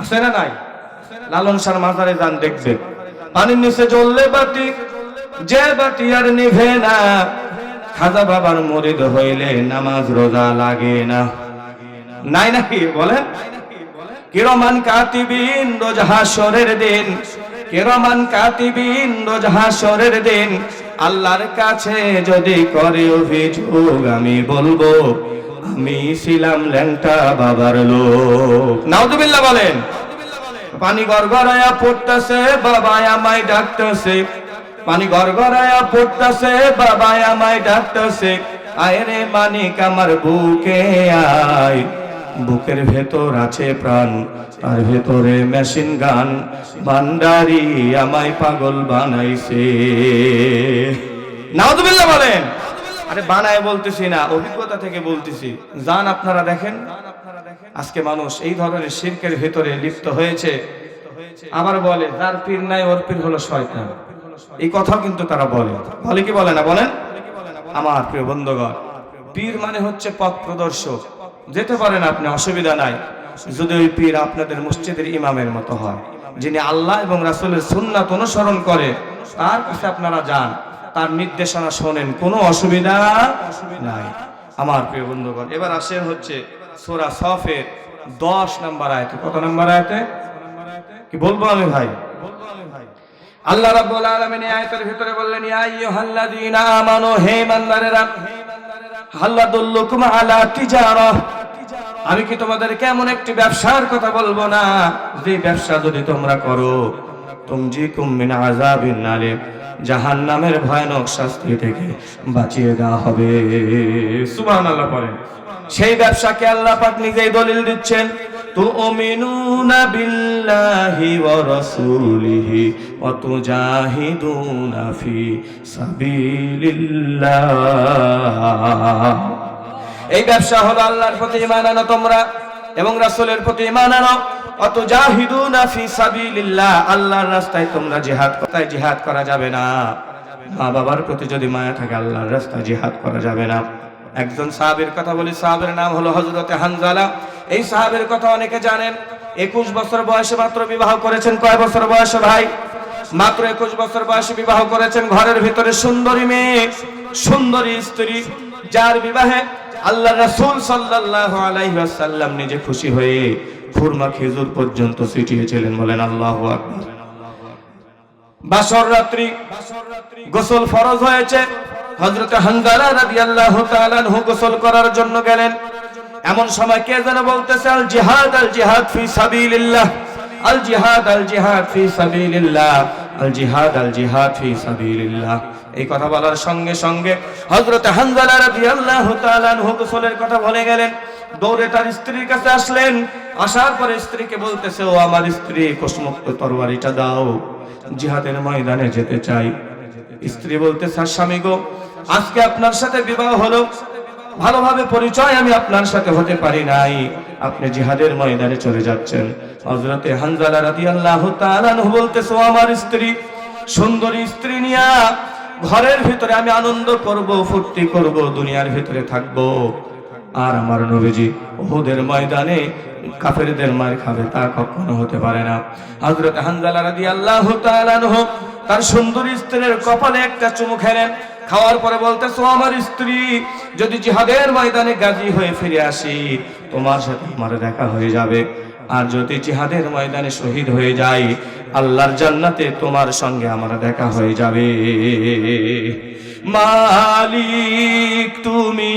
আছে না নাই? লালন শাহর মাজারে যান, দেখবে পানির নিচে জ্বললে বাতি, যে বাতি আর নিভে না, খাজা বাবার মুরিদ হইলে নামাজ রোজা লাগে না। নাই নাকি বলেন? কিরমান কাতিবিন রোজ হাসরের দিন, কিরমান কাতিবিন রোজ হাসরের দিন, আল্লাহর কাছে যদি করে অভিযোগ আমি বলবো আমি ছিলাম ল্যাংটা বাবার লোক। নাউজুবিল্লাহ বলেন। পানি গড়গড়ায়া পড়তেছে, বাবা আমায় ডাকতেছে, পানি গড়গড়ায়া পড়তেছে, বাবা আমায় ডাকতেছে, আয় রে মানিক আমার বুকে আয়, বুকের ভেতর আছে প্রাণ, তার ভেতরে মেশিন গান, ভান্ডারি আমায় পাগল বানাইছে। নাউজুবিল্লাহ বলেন। আরে বানায় বলতেছি না, অভিজ্ঞতা থেকে বলতেছি। জান আপনারা দেখেন, আজকে মানুষ এই ধরনের শিরকের ভেতরে লিপ্ত হয়েছে। আবার বলে যার পীর নাই ওর পীর হলো শয়তান, এই কথা কিন্তু তারা বলে। বলে কি বলে না বলেন? আমার প্রিয় বন্ধুগণ, পীর মানে হচ্ছে পথ প্রদর্শক। যেতে পারেন আপনি, অসুবিধা নাই, যদি ওই পীর আপনাদের মসজিদের ইমামের মতো হয়, যিনি আল্লাহ এবং রাসূলের সুন্নাত অনুসরণ করে, তার কাছে আপনারা যান, তার নির্দেশনা শোনেন, কোনো অসুবিধা নাই। আমার প্রিয় বন্ধুগণ, এবার আসেন হচ্ছে সূরা সফের 10 নম্বর আয়াতে। কত নম্বর আয়াতে কি বলবো আমি ভাই? আল্লাহ রাব্বুল আলামিন এই আয়াতের ভিতরে বললেন, ইয়া আইয়ুহাল্লাযীনা আমানু, হে ঈমানদারেরা, হাল আদুল্লুকুম আলা তিজারা, আমি কি তোমাদেরকে এমন একটি ব্যবসার কথা বলবো না, যে ব্যবসা যদি তোমরা করো তুমজিকুম মিন আযাবিন আলিম, জাহান্নামের ভয়ানক শাস্তি থেকে বাঁচিয়ে দেওয়া হবে। সুবহানাল্লাহ পড়েন। সেই ব্যবসাকে আল্লাহ পাক নিজেই দলিল দিচ্ছেন, তুমিনুনা বিল্লাহি ওয়া রাসূলিহি ওয়া তুজাহিদুনা ফি সাবিলিল্লাহ। এই ব্যবসা হলো আল্লাহর প্রতি ঈমান আনো তোমরা এবং রাসূলের প্রতি ঈমান আনো, ওয়া তুজাহিদুনা ফি সাবিলিল্লাহ, আল্লাহর রাস্তায় তোমরা জিহাদ করতে, জিহাদ করা যাবে না। মা বাবার প্রতি যদি মায়া থাকে আল্লাহর রাস্তায় জিহাদ করা যাবে না। একজন সাহাবীর কথা বলি, সাহাবীর নাম হলো হযরতে হানজালা। এই সাহাবীর কথা অনেকে জানেন। 21 বছর বয়সে মাত্র বিবাহ করেছেন। কয় বছর বয়সে ভাই? মাত্র 21 বছর বয়সে বিবাহ করেছেন। ঘরের ভিতরে সুন্দরী মেয়ে, সুন্দরী স্ত্রী, যার বিবাহে আল্লাহ রাসূল সাল্লাল্লাহু আলাইহি ওয়াসাল্লাম নিজে খুশি হয়ে খুরমা খেজুর পর্যন্ত ছিটিয়েছিলেন। বলেন আল্লাহু আকবার। বাসর রাত্রি গোসল ফরজ হয়েছে। হযরত হানজালা রাদিয়াল্লাহু তাআলা আনহু গোসল করার জন্য গেলেন। এমন সময় কে যেন বলতেছে, আল জিহাদ, আল জিহাদ ফি সাবিলিল্লাহ, আল জিহাদ, আল জিহাদ ফি সাবিলিল্লাহ, আল জিহাদ, আল জিহাদ ফি সাবিলিল্লাহ। এই কথা বলার সঙ্গে সঙ্গে হযরত হানজালা রাদিয়াল্লাহু তাআলা আনহু গোসলের কথা ভুলে গেলেন। দৌড়ে তার স্ত্রীর কাছে আসলেন। আসার পরে স্ত্রীকে বলতেছে, ও আমার স্ত্রী, কোষমুক্ত তরবারিটা দাও, জিহাদের ময়দানে যেতে চাই। স্ত্রী বলতেছে, স্বামী গো, আজকে আপনার সাথে বিবাহ হলো, ভালোভাবে পরিচয় আমি আপনার সাথে হতে পারি নাই, আপনি জিহাদের ময়দানে চলে যাচ্ছেন। হযরতে হানজালা রাদিয়াল্লাহু তাআলা আনহু বলতেছে, ও আমার স্ত্রী, সুন্দরী স্ত্রী নিয়া ঘরের ভিতরে আমি আনন্দ করব, ফুর্তি করব, দুনিয়ার ভিতরে থাকব, আর আমার নবীজি উহুদের ময়দানে কাফেরদের মার খাবে, তা কখনো হতে পারে না। হযরত হানজালা রাদিয়াল্লাহু তাআলা আনহু তার সুন্দরী স্ত্রীর কপালে একটা চুমু খেলেন। খাওয়ার পরে বলতেছে, আমার স্ত্রী, যদি জিহাদের ময়দানে গাজী হয়ে ফিরে আসি তোমার সাথে আমার দেখা হয়ে যাবে, আর যদি জিহাদের ময়দানে শহীদ হয়ে যাই আল্লাহর জান্নাতে তোমার সঙ্গে আমার দেখা হয়ে যাবে। মালিক তুমি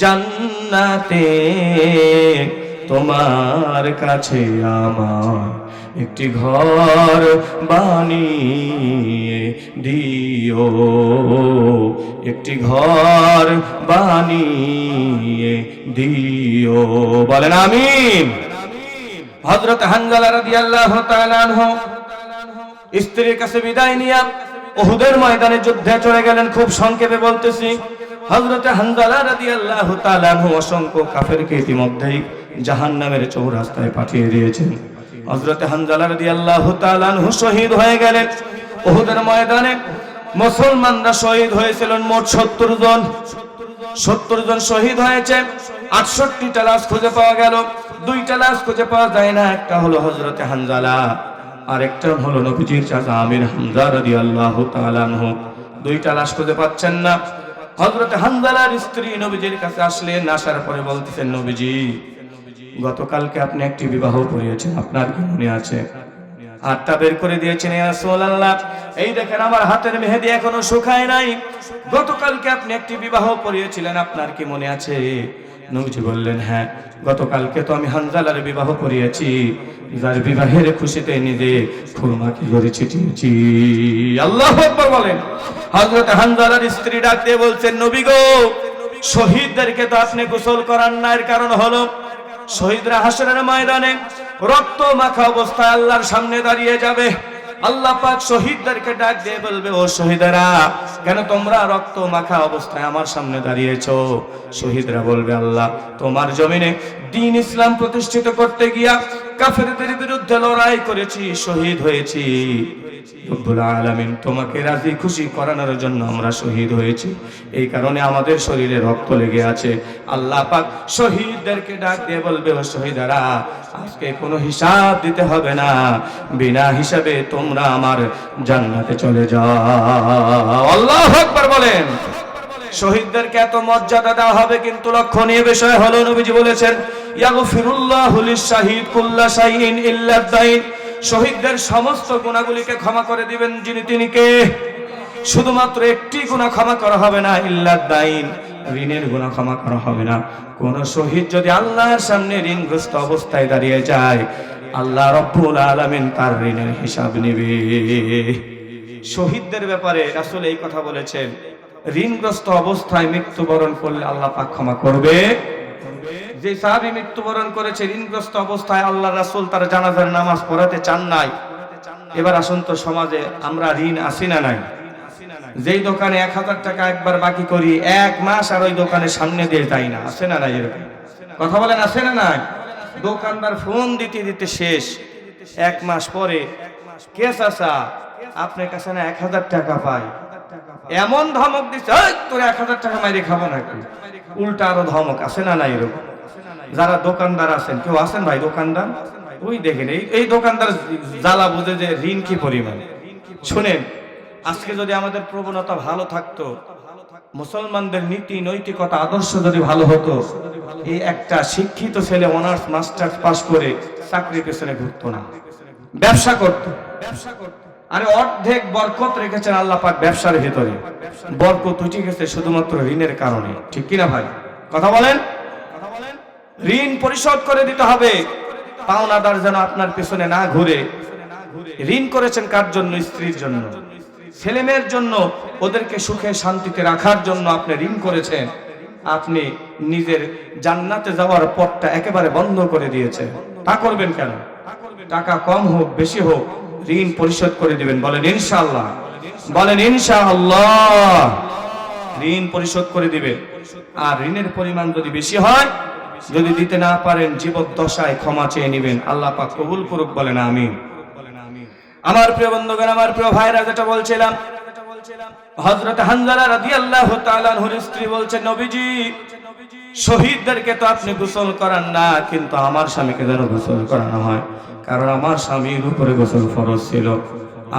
জান্নাতে, তোমার কাছে আমার একটি ঘর বানিয়ে দিও, একটি ঘর বানিয়ে দিও। বলেন আমিন। হযরত হানজালা রাদিয়াল্লাহু তাআলা আনহু স্ত্রীর কাছে বিদায় নিয়ে উহুদের ময়দানে যুদ্ধে চলে গেলেন। খুব সংক্ষেপে বলতেছি, হযরত হানজালা রাদিয়াল্লাহু তাআলা আনহু অসংখ্য কাফেরকে ইতিমধ্যেই জাহান্নামের চৌরাস্তায় পাঠিয়ে দিয়েছেন। হযরত হানজালা রাদিয়াল্লাহু তাআলা আনহু শহীদ হয়ে গেলেন। উহুদের ময়দানে মুসলমানরা শহীদ হয়েছিলেন মোট 70 জন। 70 জন শহীদ হয়েছে। 68টা লাশ খুঁজে পাওয়া গেল, 2টা লাশ খুঁজে পাওয়া যায় না। একটা হলো হযরত হানজালা, আর একটা হলো নবীজির চাচা আমির হামজা রাদিয়াল্লাহু তাআলা আনহু। 2টা লাশ খুঁজে পাচ্ছেন না। হযরত হানজালার স্ত্রী নবীজির কাছে আসলেন। আসার পরে বলতেছেন, নবীজি, গতকালকে আপনি একটি বিবাহ করিয়েছেন, আপনার কি মনে আছে? হাতটা বের করে দিয়েছেন, ইয়া রাসূলুল্লাহ, এই দেখেন আমার হাতের মেহেদি এখনো শুকায় নাই। গতকালকে আপনি একটি বিবাহ করিয়েছিলেন, আপনার কি মনে আছে? নবীজি বললেন, হ্যাঁ, গতকালকে তো আমি হানজালার বিবাহ করিয়েছি, যার বিবাহের খুশিতে নিজে খুরমা খেজুর ছিটিয়েছি। আল্লাহু আকবার বলেন। হযরত হানজালার স্ত্রী ডাক দিয়ে বলছেন, নবী গো, শহীদদেরকে তো আপনি গোসল করান না, এর কারণ হলো শহীদরা হাসরের ময়দানে রক্ত মাখা অবস্থায় আল্লাহর সামনে দাঁড়িয়ে যাবে। আল্লাহ পাক শহীদদেরকে ডাক দিয়ে বলবে, ও শহীদেরা, কেন তোমরা রক্ত মাখা অবস্থায় আমার সামনে দাঁড়িয়েছো? শহীদরা বলবে, আল্লাহ, তোমার জমিনে দ্বীন ইসলাম প্রতিষ্ঠিত করতে গিয়া কাফেরদের বিরুদ্ধে লড়াই করেছি, শহীদ হয়েছি। রব্বুল আলামিন তোমাকে রাজি খুশি করানোর জন্য আমরা শহীদ হয়েছি, এই কারণে আমাদের শরীরে রক্ত লেগে আছে। আল্লাহ পাক শহীদদেরকে ডাক দিয়ে বলবে, ও শহীদেরা, আজকে কোনো হিসাব দিতে হবে না, বিনা হিসাবে তোমরা আমার জান্নাতে চলে যাও। আল্লাহু আকবার বলেন। শহীদদেরকে এত মর্যাদা দেওয়া হবে, কিন্তু লক্ষণীয় বিষয় হলো নবীজি বলেছেন, ইয়াগফিরুল্লাহু লিশ-শাহীদ কুল্লা শাইইন ইল্লা আদ-দাইন, শহীদদের সমস্ত গুনাহগুলিকে ক্ষমা করে দিবেন যিনি, তিনি কে? শুধুমাত্র একটি গুনাহ ক্ষমা করা হবে না, ইল্লা আদ-দাইন, ঋণের গুনাহ ক্ষমা করা হবে না। কোন শহীদ যদি আল্লাহর সামনে ঋণগ্রস্ত অবস্থায় দাঁড়িয়ে যায়, আল্লাহ রব্বুল আলামিন তার ঋণের হিসাব নেবে। শহীদদের ব্যাপারে রাসূল এই কথা বলেছেন, ঋণগ্রস্ত অবস্থায় মৃত্যুবরণ করলে আল্লাহ পাক ক্ষমা করবে। যে সাহাবী মৃত্যুবরণ করেছে ঋণগ্রস্ত অবস্থায়, আল্লাহ রাসূল তার জানাজার নামাজ পড়াতে চান নাই। এবার আসুন তো, সমাজে আমরা ঋণ আসি না নাই? যেই দোকানে 1000 টাকা একবার বাকি করি, 1 মাস আর ওই দোকানের সামনে দিয়ে যাই না, আসে না নাই? এরকম কথা বলেন, আসে না নাই? দোকানদার ফোন দিতে দিতে শেষ, 1 মাস পরে, কে চাচা আপনার কাছে না 1000 টাকা পাই, এমন ধমক দিচ্ছে, ওই তোর 1000 টাকা মাইরে খাবো নাকি? উল্টা আরো ধমক, আসে না নাই? এরকম যারা দোকানদার আছেন, কেউ আছেন ভাই দোকানদার? ওই দেখেন, এই দোকানদার জ্বালা বুঝে যে ঋণ কি পরিমাণ। শুনেন, আজকে যদি আমাদের প্রবণতা ভালো থাকতো, মুসলমানদের নীতি নৈতিকতা আদর্শ যদি ভালো হতো, এই একটা শিক্ষিত ছেলে অনার্স মাস্টার্স পাস করে চাকরির পেছনে ঘুরতো না, ব্যবসা করত। আরে অর্ধেক বরকত রেখেছেন আল্লাহ পাক ব্যবসার ভিতরে, বরকত উঠে গেছে শুধুমাত্র ঋণের কারণে। ঠিক কিনা ভাই? কথা বলেন। ঋণ পরিশোধ করে দিতে হবে, পাওনাদার যেন আপনার পেছনে না ঘুরে। ঋণ করেছেন কার জন্য? স্ত্রীর জন্য, ছেলে মেয়ের জন্য, ওদেরকে সুখে শান্তিতে রাখার জন্য আপনি ঋণ করেছেন। আপনি নিজের জান্নাতে যাওয়ার পথটা একেবারে বন্ধ করে দিয়েছেন। তা করবেন কেন? টাকা কম হোক বেশি হোক, ঋণ পরিশোধ করে দিবেন। বলেন ইনশাআল্লাহ, বলেন ইনশাআল্লাহ। ঋণ পরিশোধ করে দিবেন। আর ঋণের পরিমাণ যদি বেশি হয়, যদি দিতে না পারেন, জীবদ্দশায় ক্ষমা চেয়ে নেবেন, আল্লাহ পাক কবুল করুক। বলেন আমিন। আমার প্রিয় বন্ধুগণ, আমার প্রিয় ভাইরা, যেটা বলছিলাম, হযরত হানজালা রাদিয়াল্লাহু তাআলা আনহুর স্ত্রী বলছেন, নবীজি, শহীদদেরকে তো আপনি গোসল করান না, কিন্তু আমার স্বামীকে যেন গোসল করানো হয়, কারণ আমার স্বামীর উপরে গোসল ফরজ ছিল।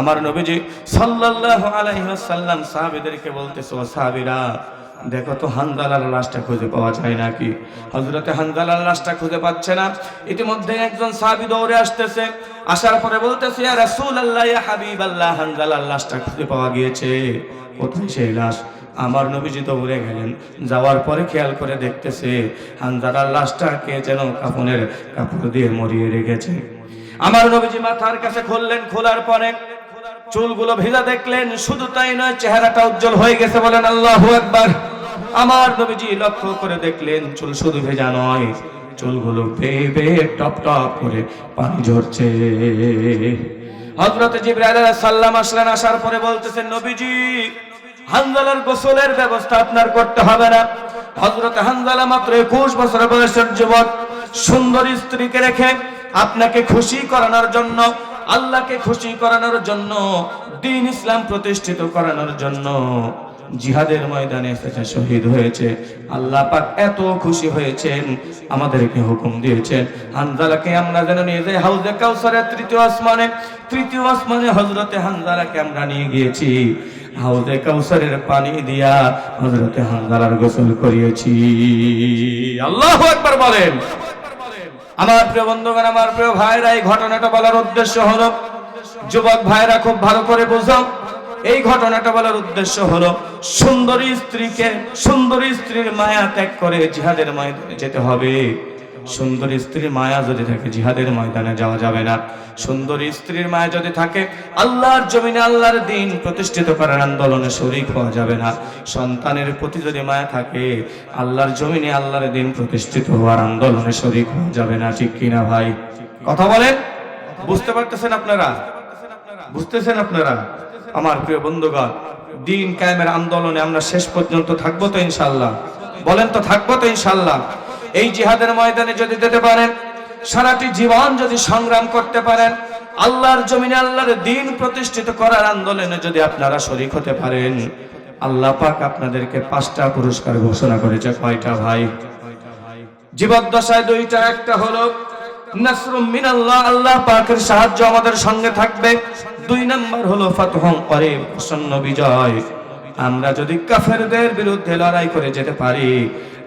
আমার নবীজি সাল্লাল্লাহু আলাইহি ওয়াসাল্লাম সাহাবীদেরকে বলতেছে, ও সাহাবীরা, দেখো তো হানজালার লাশটা খুঁজে পাওয়া যায় নাকি? হযরতে হানজালার লাশটা খুঁজে পাচ্ছে না। ইতিমধ্যে একজন সাহাবী দৌড়ে আসতেছে, আসার পরে বলতেছে, ইয়া রাসূলুল্লাহ, ইয়া হাবিবাল্লাহ, হানজালার লাশটা খুঁজে পাওয়া গিয়েছে। কোথায় সেই লাশ? আমার নবীজি দৌড়ে গেলেন, যাওয়ার পরে খেয়াল করে দেখতেছে হানজালার লাশটাকে যেন কাফনের কাপড় দিয়ে মরিয়ে রেখেছে। আমার নবীজি মাথার কাছে খুললেন, খোলার পরে চুলগুলো ভেজা দেখলেন। শুধু তাই নয়, চেহারাটা উজ্জ্বল হয়ে গেছে। বলেন আল্লাহু আকবার। আমার নবীজি লক্ষ্য করে দেখলেন, চুল শুধু ভেজা নয়, চুলগুলো বেয়ে বেয়ে টপ টপ করে পানি ঝরছে। হযরত জিবরাইল আলাইহিস সালাম আসলেন, আসার পরে বলতেছেন, নবীজি, হানজালার গোসলের ব্যবস্থা আপনার করতে হবে না। হযরত হানজালা মাত্র 21 বছর বয়সের যুবক, সুন্দর স্ত্রীকে রেখে আপনাকে খুশি করানোর জন্য, আল্লাহকে খুশি করানোর জন্য, দ্বীন ইসলাম প্রতিষ্ঠিত করানোর জন্য জিহাদের ময়দানে এসেছে, শহীদ হয়েছে। আল্লাহ পাক এত খুশি হয়েছেন, আমাদেরকে হুকুম দিয়েছেন হানজালাকে আমরা যেন নিয়ে যাই হাউজে কাউসারের তৃতীয় আসমানে হযরতে হানজালাকে আমরা নিয়ে গিয়েছি। হাউজে কাউসারের পানি দিয়া হযরতে হানজালার গোসল করিয়েছি। আল্লাহু আকবার বলেন। আমার প্রিয় বন্ধুগণ, আমার প্রিয় ভাইরা, এই ঘটনাটা বলার উদ্দেশ্য হলো, যুবক ভাইরা খুব ভালো করে বুঝো, এই ঘটনাটা বলার উদ্দেশ্য হলো, সুন্দরী স্ত্রীর মায়া ত্যাগ করে জিহাদের ময়দানে যেতে হবে। সুন্দরী স্ত্রীর মায়া যদি থাকে, জিহাদের ময়দানে যাওয়া যাবে না। সুন্দরী স্ত্রীর মায়া যদি থাকে, আল্লাহর জমিনে আল্লাহর দ্বীন প্রতিষ্ঠিত করার আন্দোলনে শরীক হওয়া যাবে না। সন্তানের প্রতি যদি মায়া থাকে, আল্লাহর জমিনে আল্লাহর দ্বীন প্রতিষ্ঠিত হওয়ার আন্দোলনে শরীক হওয়া যাবে না। ঠিক কিনা ভাই? কথা বলেন। বুঝতে পারতেছেন আপনারা? বুঝতেছেন আপনারা? আমার প্রিয় বন্ধুগণ, দ্বীন কায়েমের আন্দোলনে আমরা শেষ পর্যন্ত থাকবো তো ইনশাআল্লাহ? বলেন তো, থাকবো তো ইনশাআল্লাহ? এই জিহাদের ময়দানে যদি যেতে পারেন, সারাটি জীবন যদি সংগ্রাম করতে পারেন, আল্লাহর জমিনে আল্লাহর দ্বীন প্রতিষ্ঠিত করার আন্দোলনে যদি আপনারা শরীক হতে পারেন, আল্লাহ পাক আপনাদেরকে 5টা পুরস্কার ঘোষণা করেছে। কয়টা ভাই? জীবদ্দশায় 2টা। একটা হলো নাসরুম মিনাল্লাহ, আল্লাহ পাকের সাহায্য আমাদের সঙ্গে থাকবে। 2 নাম্বার হলো ফাতহুন করিব, প্রসন্ন বিজয়। আমরা যদি কাফেরদের বিরুদ্ধে লড়াই করে যেতে পারি,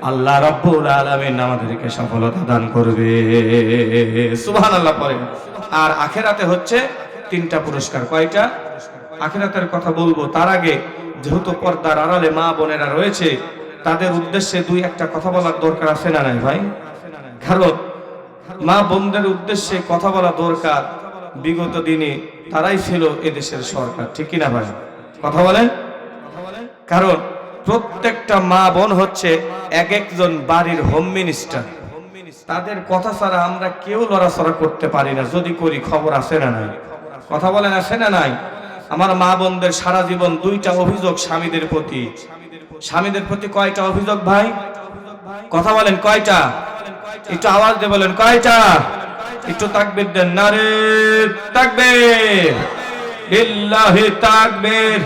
আল্লাহ রাব্বুল আলামিন আমাদেরকে সফলতা দান করবে। সুবহানাল্লাহ পড়েন। আর আখিরাতে হচ্ছে 3টা পুরস্কার। কয়টা? আখিরাতের কথা বলবো, তার আগে যেহেতু পর্দার আড়ালে মা বোনেরা রয়েছে, তাদের উদ্দেশ্যে দুই একটা কথা বলার দরকার আছে না নাই ভাই? কারণ মা বোনদের উদ্দেশ্যে কথা বলা দরকার। বিগত দিনে তারাই ছিল এদেশের সরকার, ঠিক কিনা ভাই? কথা বলেন। কারণ প্রত্যেকটা মা বোন হচ্ছে এক একজন বাড়ির হোম মিনিস্টার। তাদের কথা ছাড়া আমরা কেউ লড়াচড়া করতে পারি না। যদি করি খবর আছে না নাই? কথা বলেন, আছে না নাই? আমার মা বোনদের সারা জীবন দুইটা অভিযোগ স্বামীদের প্রতি। স্বামীদের প্রতি কয়টা অভিযোগ ভাই? কথা বলেন, কয়টা? একটু আওয়াজ দিয়ে বলেন, কয়টা? একটু তাকবীর দেন। নারে তাকবীর, লিল্লাহি তাকবীর।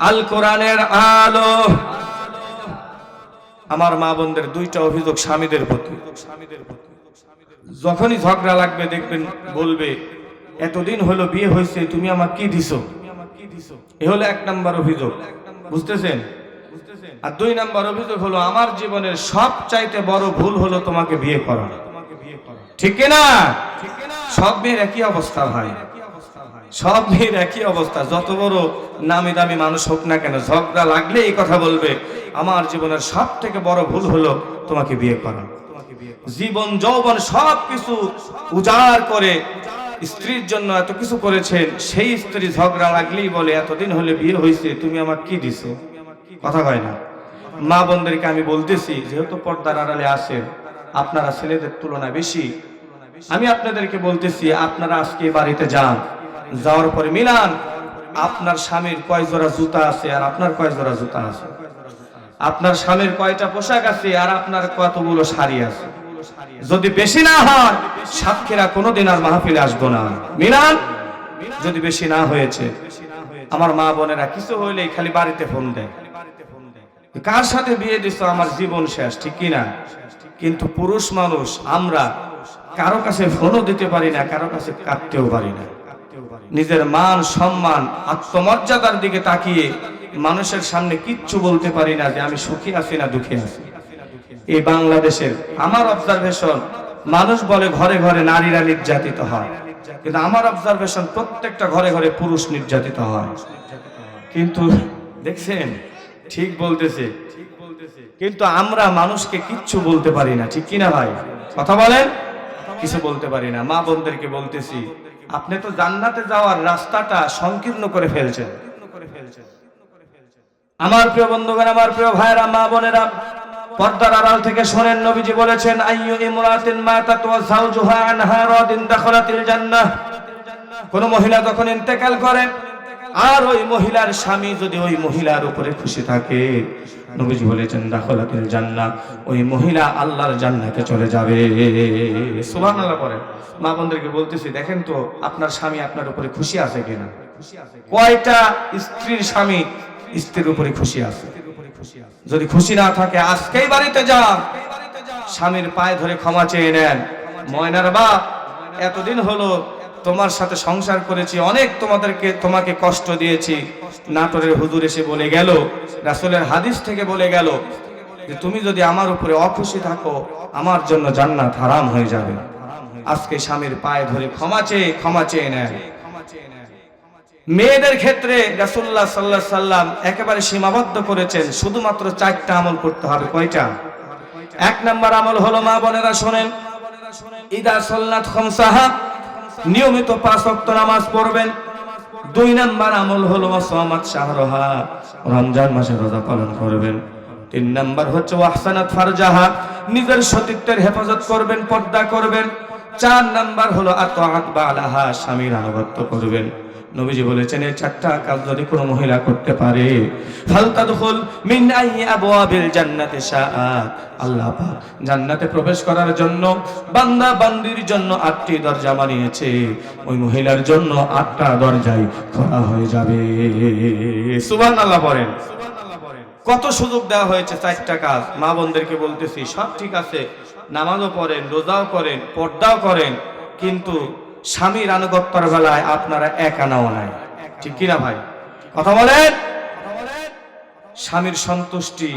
আল কোরআনের আলো। আমার মা বোনদের দুইটা অভিযোগ স্বামীদের প্রতি। যখনই ঝগড়া লাগবে দেখবেন বলবে, এতদিন হলো বিয়ে হয়েছে, তুমি আমার কি দিছো? এ হলো এক নাম্বার অভিযোগ, বুঝতেছেন? আর দুই নাম্বার অভিযোগ হলো, আমার জীবনের সবচাইতে বড় ভুল হলো তোমাকে বিয়ে করা। ঠিক কিনা? সব মেয়ের একই অবস্থা ভাই, সব মেয়ের একই অবস্থা। যত বড় নামি দামি মানুষ হোক না কেন, ঝগড়া লাগলে এই কথা বলবে, আমার জীবনের সব থেকে বড় ভুল হলো তোমাকে বিয়ে করা। জীবন যৌবন সব কিছু উজাড় করে স্ত্রীর জন্য এত কিছু করেছেন, সেই স্ত্রী ঝগড়া লাগলেই বলে, এতদিন হলে বিয়ে হয়েছে, তুমি আমার কি দিছো? কথা হয় না। মা বোনদেরকে আমি বলতেছি, যেহেতু পর্দার আড়ালে আসেন, আপনারা ছেলেদের তুলনায় বেশি, আমি আপনাদেরকে বলতেছি, আপনারা আজকে বাড়িতে যান, যাওয়ার পরে মিলান আপনার স্বামীর কয় জোড়া জুতা আছে আর আপনার কয় জোড়া জুতা আছে, আপনার স্বামীর কয়টা পোশাক আছে আর আপনার কতগুলো শাড়ি আছে। যদি বেশি না হয়, সাক্ষীরা কোনোদিন আর মাহফিলে আসবো না। মিলান। যদি বেশি না হয়েছে, আমার মা বোনেরা কিছু হইলেই খালি বাড়িতে ফোন দেয়, কার সাথে বিয়ে দিছো, আমার জীবন শেষ, ঠিক কিনা? কিন্তু পুরুষ মানুষ আমরা কারো কাছে ফোনও দিতে পারি না, কারো কাছে কাঁদতেও পারি না। নিজের মান সম্মান আত্মমর্যাদার দিকে তাকিয়ে মানুষের সামনে কিচ্ছু বলতে পারি না যে আমি সুখী আছি না দুঃখী আছি। এই বাংলাদেশের আমার অবজারভেশন, মানুষ বলে ঘরে ঘরে নারীরা নির্যাতিত হয়, কিন্তু আমার অবজারভেশন প্রত্যেকটা ঘরে ঘরে পুরুষ নির্যাতিত হয়। কিন্তু দেখছেন, ঠিক বলতেছে, কিন্তু আমরা মানুষকে কিচ্ছু বলতে পারি না, ঠিক কিনা ভাই? কথা বলেন, কিছু বলতে পারি না। মা বোনদেরকে বলতেছি, আপনি তো জান্নাতে যাওয়ার রাস্তাটা সংকীর্ণ করে ফেলছেন। আমার প্রিয় বন্ধুগণ, আমার প্রিয় ভাইরা, মা বোনেরা, পর্দার আড়াল থেকে শোনেন, নবীজি বলেছেন, আইয়ু ইমরাতিন মাতাত ওয়া যাওজুহা আনহা রাদিন দাখালাতিল জান্নাহ। কোন মহিলা যখন ইন্তেকাল করে আর ওই মহিলার স্বামী যদি ওই মহিলার উপরে খুশি থাকে, নবীজি বলেছেন দাখালাতিল জান্নাহ, ওই মহিলা আল্লাহর জান্নাতে চলে যাবে। সুবহানাল্লাহ পড়েন। মা বোনদেরকে বলতেছি, দেখেন তো আপনার স্বামী আপনার উপরে খুশি আছে কিনা? কয়টা স্ত্রীর স্বামী স্ত্রীর উপরে খুশি আছে? যদি খুশি না থাকে, আজকেই বাড়িতে যান, স্বামীর পায়ে ধরে ক্ষমা চেয়ে নেন। ময়নার বাপ, এতদিন হলো তোমার সাথে সংসার করেছি, অনেক তোমাকে কষ্ট দিয়েছি। নাটোরের হুজুর এসে বলে গেল, রাসূলের হাদিস থেকে বলে গেল যে তুমি যদি আমার উপরে অখুশি থাকো, আমার জন্য জান্নাত হারাম হয়ে যাবে। আজকে স্বামীর পায়ে ধরে ক্ষমা চেয়ে নেন। মেয়েদের ক্ষেত্রে রাসূলুল্লাহ সাল্লাল্লাহু আলাইহি সাল্লাম একেবারে সীমাবদ্ধ করেছেন, শুধুমাত্র 4টা আমল করতে হবে। কয়টা? এক নাম্বার আমল হলো, মা বোনেরা শোনেন, ইদা সাল্লাত খামসাহা, নিয়মিত 5 ওয়াক্ত নামাজ পড়বেন। 2 নাম্বার আমল হলো ওয়াসামাত শাহরাহা, রমজান মাসে রোজা পালন করবেন। 3 নাম্বার হচ্ছে ওয়াহসানাত ফারজাহা, নিজের সতীত্বের হেফাজত করবেন, পর্দা করবেন। 4 নাম্বার হলো আতাআত বালাহা, স্বামীর আনুগত্য করবেন। নবীজি বলেছেন, এই 4টা কাজ যদি কোনো মহিলা করতে পারে, ফালতাদখুল মিন আইয়ি আবওয়াবিল জান্নাতি শাআত, আল্লাহ পাক জান্নাতে প্রবেশ করার জন্য বান্দা বান্দির জন্য 8টি দরজা বানিয়েছে, ওই মহিলার জন্য 8টা দরজাই খোলা হয়ে যাবে। সুবহানাল্লাহ বলেন। কত সুযোগ দেওয়া হয়েছে, 4টা কাজ। মা বোনদেরকে বলতেছি, সব ঠিক আছে, নামাজও পড়েন, রোজাও করেন, পর্দাও করেন, কিন্তু স্বামীর আনুগত্যের বেলায় আপনারা এক আনাও নাই, ঠিক কিনা ভাই? কথা বলেন। স্বামীর সন্তুষ্টি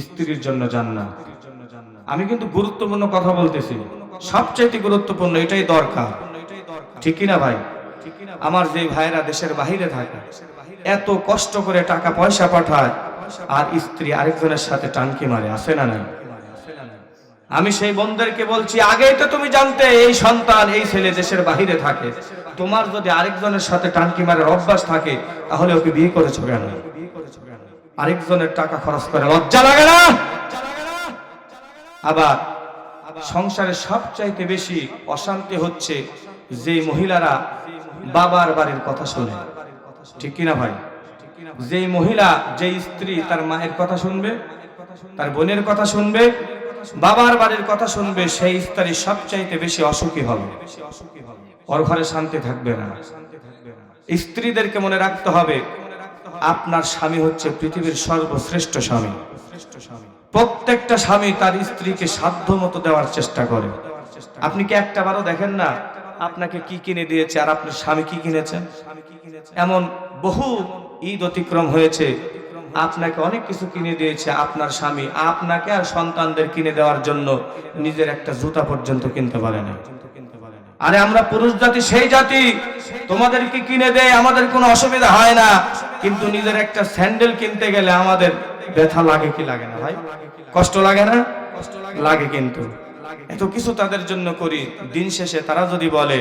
স্ত্রীর জন্য জান্নাত। আমি কিন্তু গুরুত্বপূর্ণ কথা বলতেছি, সবচেয়ে গুরুত্বপূর্ণ, এটাই দরকার, ঠিক কিনা ভাই? আমার যে ভাইরা দেশের বাহিরে থাকে এত কষ্ট করে টাকা পয়সা পাঠায় আর স্ত্রী আরেকজনের সাথে টানকি মারে, আছে না নাই? আমি সেই বোনদেরকে বলছি, আগেই তো তুমি জানতে এই সন্তান এই ছেলে দেশের বাহিরে থাকে, তোমার যদি আরেকজনের সাথে টানকি মারার অভ্যাস থাকে তাহলে ওকে বিয়ে করেছো কেন? আরেকজনের টাকা খরচ করে লজ্জা লাগে না? আবার সংসারে সবচাইতে বেশি অশান্তি হচ্ছে যে মহিলারা বাবার বাড়ির কথা শুনে, ঠিক কিনা ভাই? যে মহিলা, যে স্ত্রী তার মায়ের কথা শুনবে, তার বোনের কথা শুনবে, বাবার বাড়ির কথা শুনবে, সেই স্ত্রী সবচাইতে বেশি অসুখী হবে, ওর ঘরে শান্তি থাকবে না। স্ত্রীদেরকে মনে রাখতে হবে আপনার স্বামী হচ্ছে পৃথিবীর সর্বশ্রেষ্ঠ স্বামী। প্রত্যেকটা স্বামী তার স্ত্রীকে সাধ্য মতো দেওয়ার চেষ্টা করে। আপনি কি একটা বারও দেখেন না আপনাকে কি কিনে দিয়েছে আর আপনার স্বামী কি কিনেছেন? এমন বহু ঈদ অতিক্রম হয়েছে, আপনাকে অনেক কিছু কিনে দিয়েছে আপনার স্বামী, আপনাকে আর সন্তানদের কিনে দেওয়ার জন্য নিজের একটা জুতা পর্যন্ত কিনতে পারে না। আরে আমরা পুরুষ জাতি সেই জাতি, তোমাদেরকে কিনে দেয়, আমাদের কোনো অসুবিধা হয় না, কিন্তু নিজের একটা স্যান্ডেল কিনতে গেলে আমাদের ব্যথা লাগে কি লাগে না ভাই? কষ্ট লাগে না? লাগে। কিন্তু এত কিছু তাদের জন্য করি, দিন শেষে তারা যদি বলে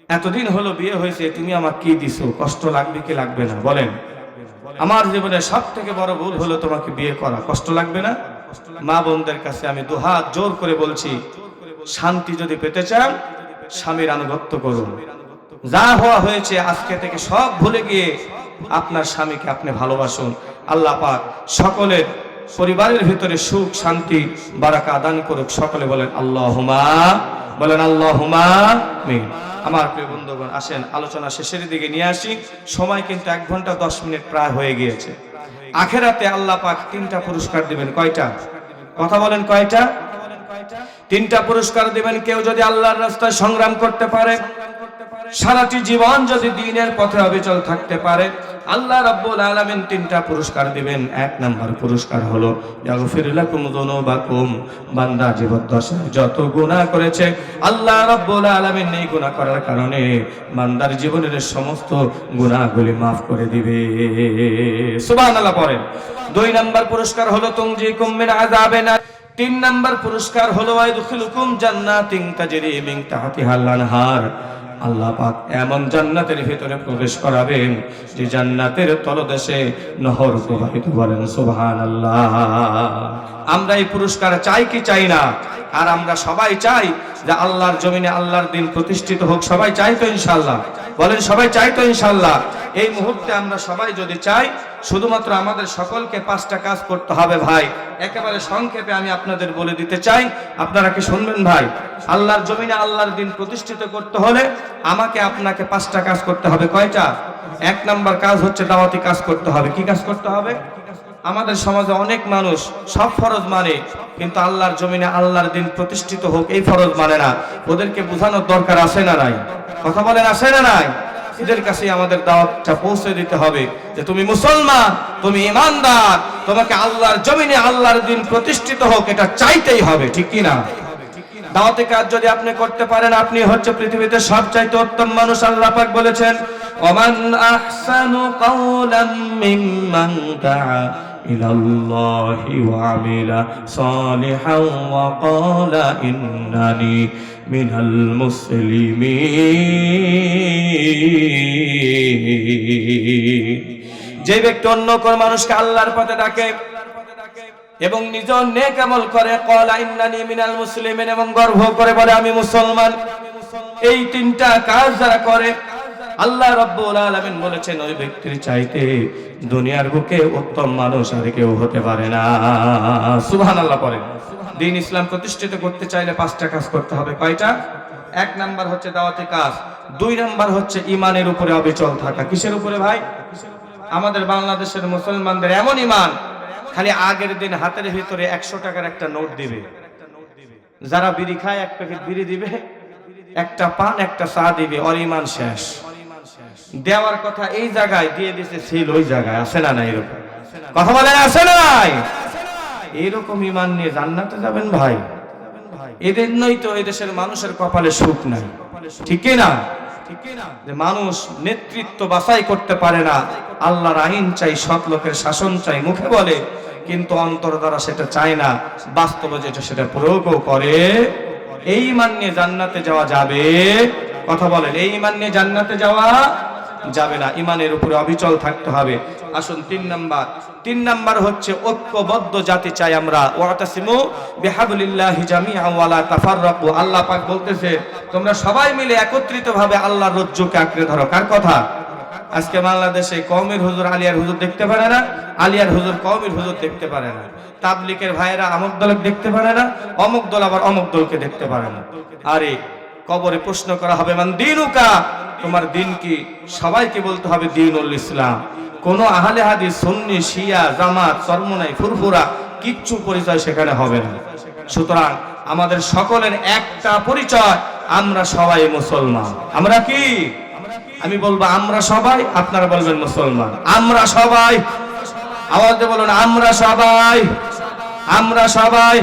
এতদিন হলো বিয়ে হয়েছে, তুমি আমাকে কি দিছো, কষ্ট লাগবে কি লাগবে না বলেন? আমার জীবনে সব থেকে বড় ভুল হলো তোমাকে বিয়ে করা, কষ্ট লাগবে না? মা বোনদের কাছে আমি দুহাত জোর করে বলছি, শান্তি যদি পেতে চান স্বামীর আনুগত্য করুন। যা হওয়া হয়েছে আজকে থেকে সব ভুলে গিয়ে আপনার স্বামীকে আপনি ভালোবাসুন। আল্লাহ পাক সকলের পরিবারের ভিতরে সুখ শান্তি বারাকা দান করুক। সকলে বলেন আল্লাহুম্মা, বলেন আল্লাহুম্মা আমিন। আমার প্রিয় বন্ধুগণ, আসেন আলোচনা শেষের দিকে নিয়ে আসি। সময় কিন্তু 1 ঘন্টা 10 মিনিট প্রায় হয়ে গিয়েছে। আখেরাতে আল্লাহ পাক 3টা পুরস্কার দিবেন। কয়টা? কথা বলেন, কয়টা? 3টা পুরস্কার দিবেন। কেউ যদি আল্লাহর রাস্তায় সংগ্রাম করতে পারে, সারাটি জীবন যদি দ্বীনের পথে অবিচল থাকতে পারে, আল্লাহ রাব্বুল আলামিন 3টা পুরস্কার দিবেন। 1 নাম্বার পুরস্কার হলো ইয়াগফির লাকুম যুনুবাকুম, বান্দা জীবদ্দশায় যত গুনাহ করেছে আল্লাহ রাব্বুল আলামিন এই গুনাহ করার কারণে বান্দার জীবনের সমস্ত গুনাহগুলি maaf করে দিবে। সুবহানাল্লাহ পড়েন। 2 নাম্বার পুরস্কার হলো তুনজিকুম মিন আযাবিন। 3 নাম্বার পুরস্কার হলো ওয়াইদুখিলুকুম জান্নাতিন তাজরি মিন তাহতিহাল আনহার। আল্লাহ পাক এমন জান্নাতের ভিতরে প্রবেশ করাবেন যে জান্নাতের তলদেশে নহর প্রবাহিত। বলেন সুবহানাল্লাহ। আমরা এই পুরস্কার চাই কি চাই না? আর আমরা সবাই চাই যে আল্লাহর জমিনে আল্লাহর দিন প্রতিষ্ঠিত হোক। সবাই চাই তো ইনশাআল্লাহ? বলেন সবাই চাই তো ইনশাআল্লাহ? এই মুহূর্তে আমরা সবাই যদি চাই, শুধুমাত্র আমাদের সকলকে 5টা কাজ করতে হবে ভাই। একেবারে সংক্ষেপে আমি আপনাদের বলে দিতে চাই, আপনারা কি শুনবেন ভাই? আল্লাহর জমিনে আল্লাহর দিন প্রতিষ্ঠিত করতে হলে আমাকে আপনাকে 5টা কাজ করতে হবে। কয়টা? 1 নাম্বার কাজ হচ্ছে দাওয়াতি কাজ করতে হবে। কি কাজ করতে হবে? আমাদের সমাজে অনেক মানুষ সব ফরজ মানে, কিন্তু আল্লাহর জমিনে আল্লাহর দিন প্রতিষ্ঠিত হোক এই ফরজ মানে না। ওদেরকে বোঝানোর দরকার আছে না নাই? কথা বলেন, আছে না নাই? এদের কাছে আমাদের দাওয়াতটা পৌঁছে দিতে হবে যে তুমি মুসলমান, তুমি ঈমানদার, তোমাকে আল্লাহর জমিনে আল্লাহর দিন প্রতিষ্ঠিত হোক, এটা চাইতেই হবে। ঠিক কি না? দাওয়াতি কাজ যদি আপনি করতে পারেন, আপনি হচ্ছে পৃথিবীতে সবচাইতে উত্তম মানুষ। আল্লাহ পাক বলেছেন, ওমান আহসানু কাওলাম মিম্মান দাআ ইলাল্লাহি ওয়া আমিলা সালিহান ওয়া ক্বালা ইন্নানি মিনাল মুসলিমিন। যে ব্যক্তি অন্য কোন মানুষকে আল্লাহর পথে ডাকে এবং নিজ নেক আমল করে, ক্বালা ইন্নানি মিনাল মুসলিমিন, এবং গর্ব করে বলে আমি মুসলমান, এই 3টা কাজ যারা করে আল্লাহ রাব্বুল আলামিন বলেছেন ওই ব্যক্তির চাইতে দুনিয়ার বুকে উত্তম মানুষ আর কেউ হতে পারে না। সুবহানাল্লাহ পড়েন। দ্বীন ইসলাম প্রতিষ্ঠিত করতে চাইলে 5টা কাজ করতে হবে। কয়টা? 1 নাম্বার হচ্ছে দাওয়াতি কাজ। 2 নাম্বার হচ্ছে ঈমানের উপরে অবিচল থাকা। কিসের উপরে ভাই? আমাদের বাংলাদেশের মুসলমানদের এমন ঈমান, খালি আগের দিন হাতের ভিতরে 100 টাকার একটা নোট দিবে, যারা বিড়ি খায় 1 প্যাকেট বিড়ি দিবে, একটা পান একটা চা দিবে, ওর ঈমান শেষ। দেওয়ার কথা এই জায়গায় দিয়ে দিছে, ছিল ওই জায়গায়। আছে না নাই? এরকম কথা বলেন, আছে না নাই? এরকম ঈমান নিয়ে জান্নাতে যাবেন ভাই? এদের নই তো এই দেশের মানুষের কপালে সুখ নাই, ঠিক না? যে মানুষ নেতৃত্ব বাছাই করতে পারে না, আল্লাহর আইন চাই, সৎ লোকের শাসন চাই, মুখে বলে কিন্তু অন্তর দ্বারা সেটা চায় না, বাস্তবে যেটা সেটা প্রয়োগও করে। এই ঈমান নিয়ে জান্নাতে যাওয়া যাবে? কথা বলেন, এই ঈমান নিয়ে জান্নাতে যাওয়া যাবে না, ঈমানের উপরে অবিচল থাকতে হবে। আসুন 3 নাম্বার হচ্ছে ঐক্যবদ্ধ জাতি চাই আমরা। ওয়াতাসিমু বিহাবলিল্লাহি জামিআন ওয়া লা তাফাররাকু। আল্লাহ পাক বলতেছে তোমরা সবাই মিলে একত্রিতভাবে আল্লাহর রজ্জুকে আঁকড়ে ধরো। কার কথা? আজকে বাংলাদেশে কওমের হুজুর আলিয়ার হুজুর দেখতে পারে না, আলিয়ার হুজুর কওমের হুজুর দেখতে পারে না, তাবলিগের ভাইয়েরা অমুক দলকে দেখতে পারে না, অমুক দল আবার অমুক দলকে দেখতে পারে না। আরে কবরে প্রশ্ন করা হবে মান দিনুকা, তোমার দিন কি? সবাইকে বলতে হবে দ্বীনুল ইসলাম। কোন আহলে হাদিস, সুন্নি, শিয়া, জামাত, চরমনাই, ফুরফুরা কিচ্ছু পরিচয় সেখানে হবে না। সুতরাং আমাদের সকলের একটা পরিচয়, আমরা সবাই মুসলমান। আমরা কি? আমি বলবো আমরা সবাই, আপনারা বলবেন মুসলমান। আমরা সবাই, আওয়াজে বলুন আমরা সবাই, আমরা সবাই।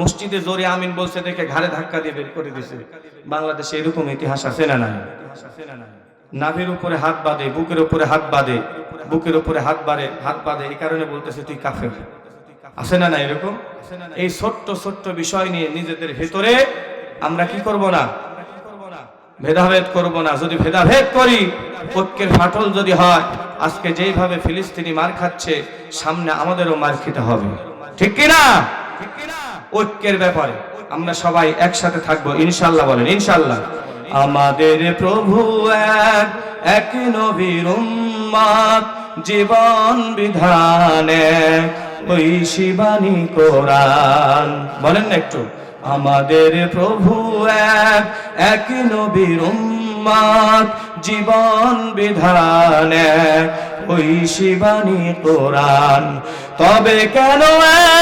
মসজিদে জোরে আমিন বলছে দেখে ঘাড়ে ধাক্কা দিয়ে বের করে দিয়েছে। বাংলাদেশে এরকম ইতিহাস আছে না নাই? নাভির উপরে হাত বাঁধে, বুকের উপরে হাত বাঁধে, বুকের উপরে হাত বাঁধে, এই কারণে বলতেছে তুই কাফের। আছে না না এরকম? এই ছোট্ট ছোট্ট বিষয় নিয়ে নিজেদের ভেতরে আমরা কি করব না? ভেদাভেদ করব না। যদি ভেদাভেদ করি, ঐক্যের ফাটল যদি হয়, আজকে যেইভাবে ফিলিস্তিনি মার খাচ্ছে, সামনে আমাদেরও মার খেতে হবে। ঠিক কি না? ঐক্যের ব্যাপারে আমরা সবাই একসাথে থাকবো ইনশাআল্লাহ। বলেন ইনশাআল্লাহ। আমাদের প্রভু এক, এক নবীর উম্মত, জীবন বিধান এক, ওই শিবানী কোরআন। বলেন না একটু। আমাদের প্রভু এক, এক নবীর উম্মত, জীবন বিধান এক, ওই শিবানী কোরআন। তবে কেন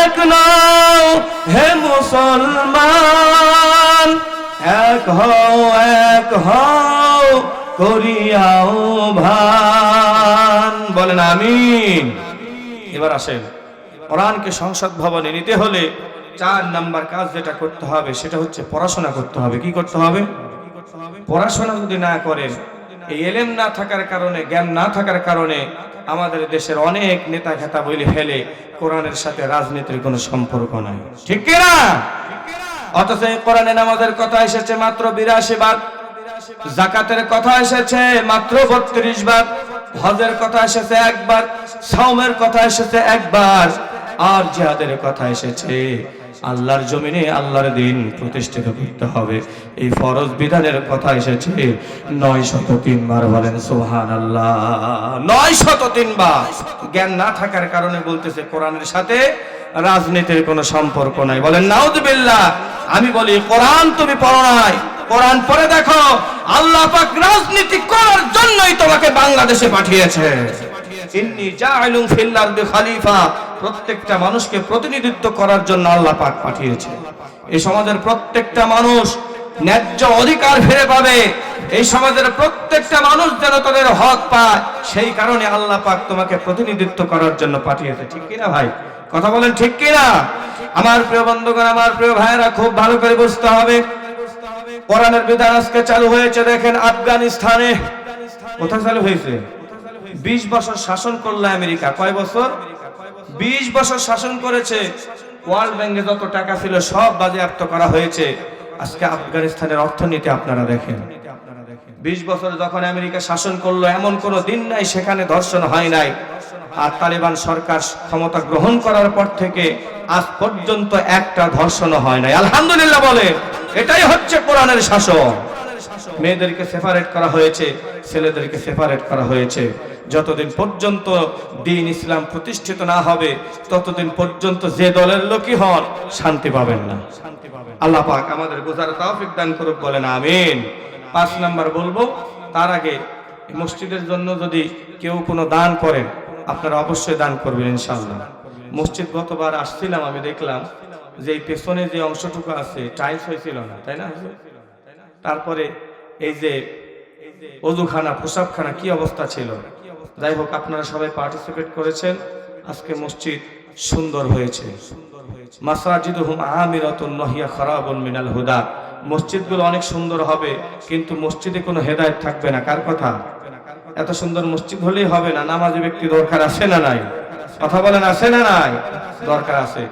এক নও হে মুসলমান, এক হও করিয়াও ভান। বলেন আমিন। এবার আসেন, কোরআনকে সংসদ ভবনে নিতে হলে 4 নাম্বার কাজ যেটা করতে হবে সেটা হচ্ছে পড়াশোনা করতে হবে। কি করতে হবে? পড়াশোনা যদি না করেন, এই এলেম না থাকার কারণে, জ্ঞান না থাকার কারণে আমাদের দেশের অনেক নেতা খেতা বলে ফেলে কোরআনের সাথে রাজনীতির কোনো সম্পর্ক নাই। ঠিক কি না? অথচ এই কোরআনে নামাজের কথা এসেছে মাত্র 82 বার, যাকাতের কথা এসেছে মাত্র 32 বার, হজের কথা এসেছে একবার, সাওমের কথা এসেছে একবার, আর জিহাদের কথা এসেছে। আল্লাহর জমিনে আল্লাহর দিন প্রতিষ্ঠিত করতে হবে, এই ফরজ বিধানের কথা এসেছে 903 বার। বলেন সুবহানাল্লাহ। 903 বার। জ্ঞান না থাকার কারণে বলতেছে কোরআনের সাথে রাজনীতির কোনো সম্পর্ক নাই। বলেন নাউযুবিল্লাহ। আমি বলি কোরআন তুমি পড়ো নাই, কোরআন পড়ে দেখো, আল্লাহ পাক রাজনীতি করার জন্যই তোমাকে বাংলাদেশে পাঠিয়েছে। ইন্নী জাইলুন ফিল আরদি খলিফা, প্রত্যেকটা মানুষকে প্রতিনিধিত্ব করার জন্য আল্লাহ পাক পাঠিয়েছে। এই সমাজের প্রত্যেকটা মানুষ ন্যায্য অধিকার ফিরে পাবে, এই সমাজের প্রত্যেকটা মানুষ যেন তাদের হক পায়, সেই কারণে আল্লাহ পাক তোমাকে প্রতিনিধিত্ব করার জন্য পাঠিয়েছে। ঠিক কি না ভাই? কথা বলেন ঠিক কি না? আমার প্রিয় বন্ধুগণ, আমার প্রিয় ভাইয়েরা, খুব ভালো করে বুঝতে হবে কোরআনের বিধান আজকে চালু হয়েছে। দেখেন আফগানিস্তানে কোথায় চালু হয়েছে? 20 বছর শাসন করলো আমেরিকা। কয় বছর? 20 বছর শাসন করেছে। ওয়ার্ল্ড ব্যাংকে যত টাকা ছিল সব বাজেয়াপ্ত করা হয়েছে। আজকে আফগানিস্তানের অর্থনীতি আপনারা দেখেন। 20 বছর যখন আমেরিকা শাসন করলো, এমন কোনো দিন নাই সেখানে ধর্ষণ হয় নাই। আর তালিবান সরকার ক্ষমতা গ্রহণ করার পর থেকে আজ পর্যন্ত একটা ধর্ষণ হয় নাই। আলহামদুলিল্লাহ বলে। এটাই হচ্ছে কোরআনের শাসন। মেয়েদেরকে সেপারেট করা হয়েছে, ছেলেদেরকে সেপারেট করা হয়েছে। যতদিন পর্যন্ত দ্বীন ইসলাম প্রতিষ্ঠিত না হবে, ততদিন পর্যন্ত যে দলের লোকই হন শান্তি পাবেন না। আল্লাহ পাক আমাদের বোঝার তৌফিক দান করুক। বলেন আমিন। 5 নাম্বার বলবো, তার আগে মসজিদের জন্য যদি কেউ কোনো দান করেন, আপনারা অবশ্যই দান করবেন ইনশাআল্লাহ। মসজিদ গতবার আসছিলাম, আমি দেখলাম যে এই পেছনে যে অংশটুকু আছে টাইলস হয়েছিল না, তাই না? তারপরে এই যে ওযুখানা, প্রসাবখানা কি অবস্থা ছিল। যাই হোক, আপনারা সবাই পার্টিসিপেট করেছেন, আজকে মসজিদ সুন্দর হয়েছে। মাসাজিদুহুম আমিরাতুন ওয়া হিয়া খারাবুন মিনাল হুদা। মসজিদগুলো অনেক সুন্দর হবে, কিন্তু মসজিদে কোনো হেদায়েত থাকবে না। কার কথা? এত সুন্দর মসজিদ হলেই হবে না, নামাজি ব্যক্তি দরকার আছে না নাই? কথা বলেন, আছে না নাই? দরকার আছে।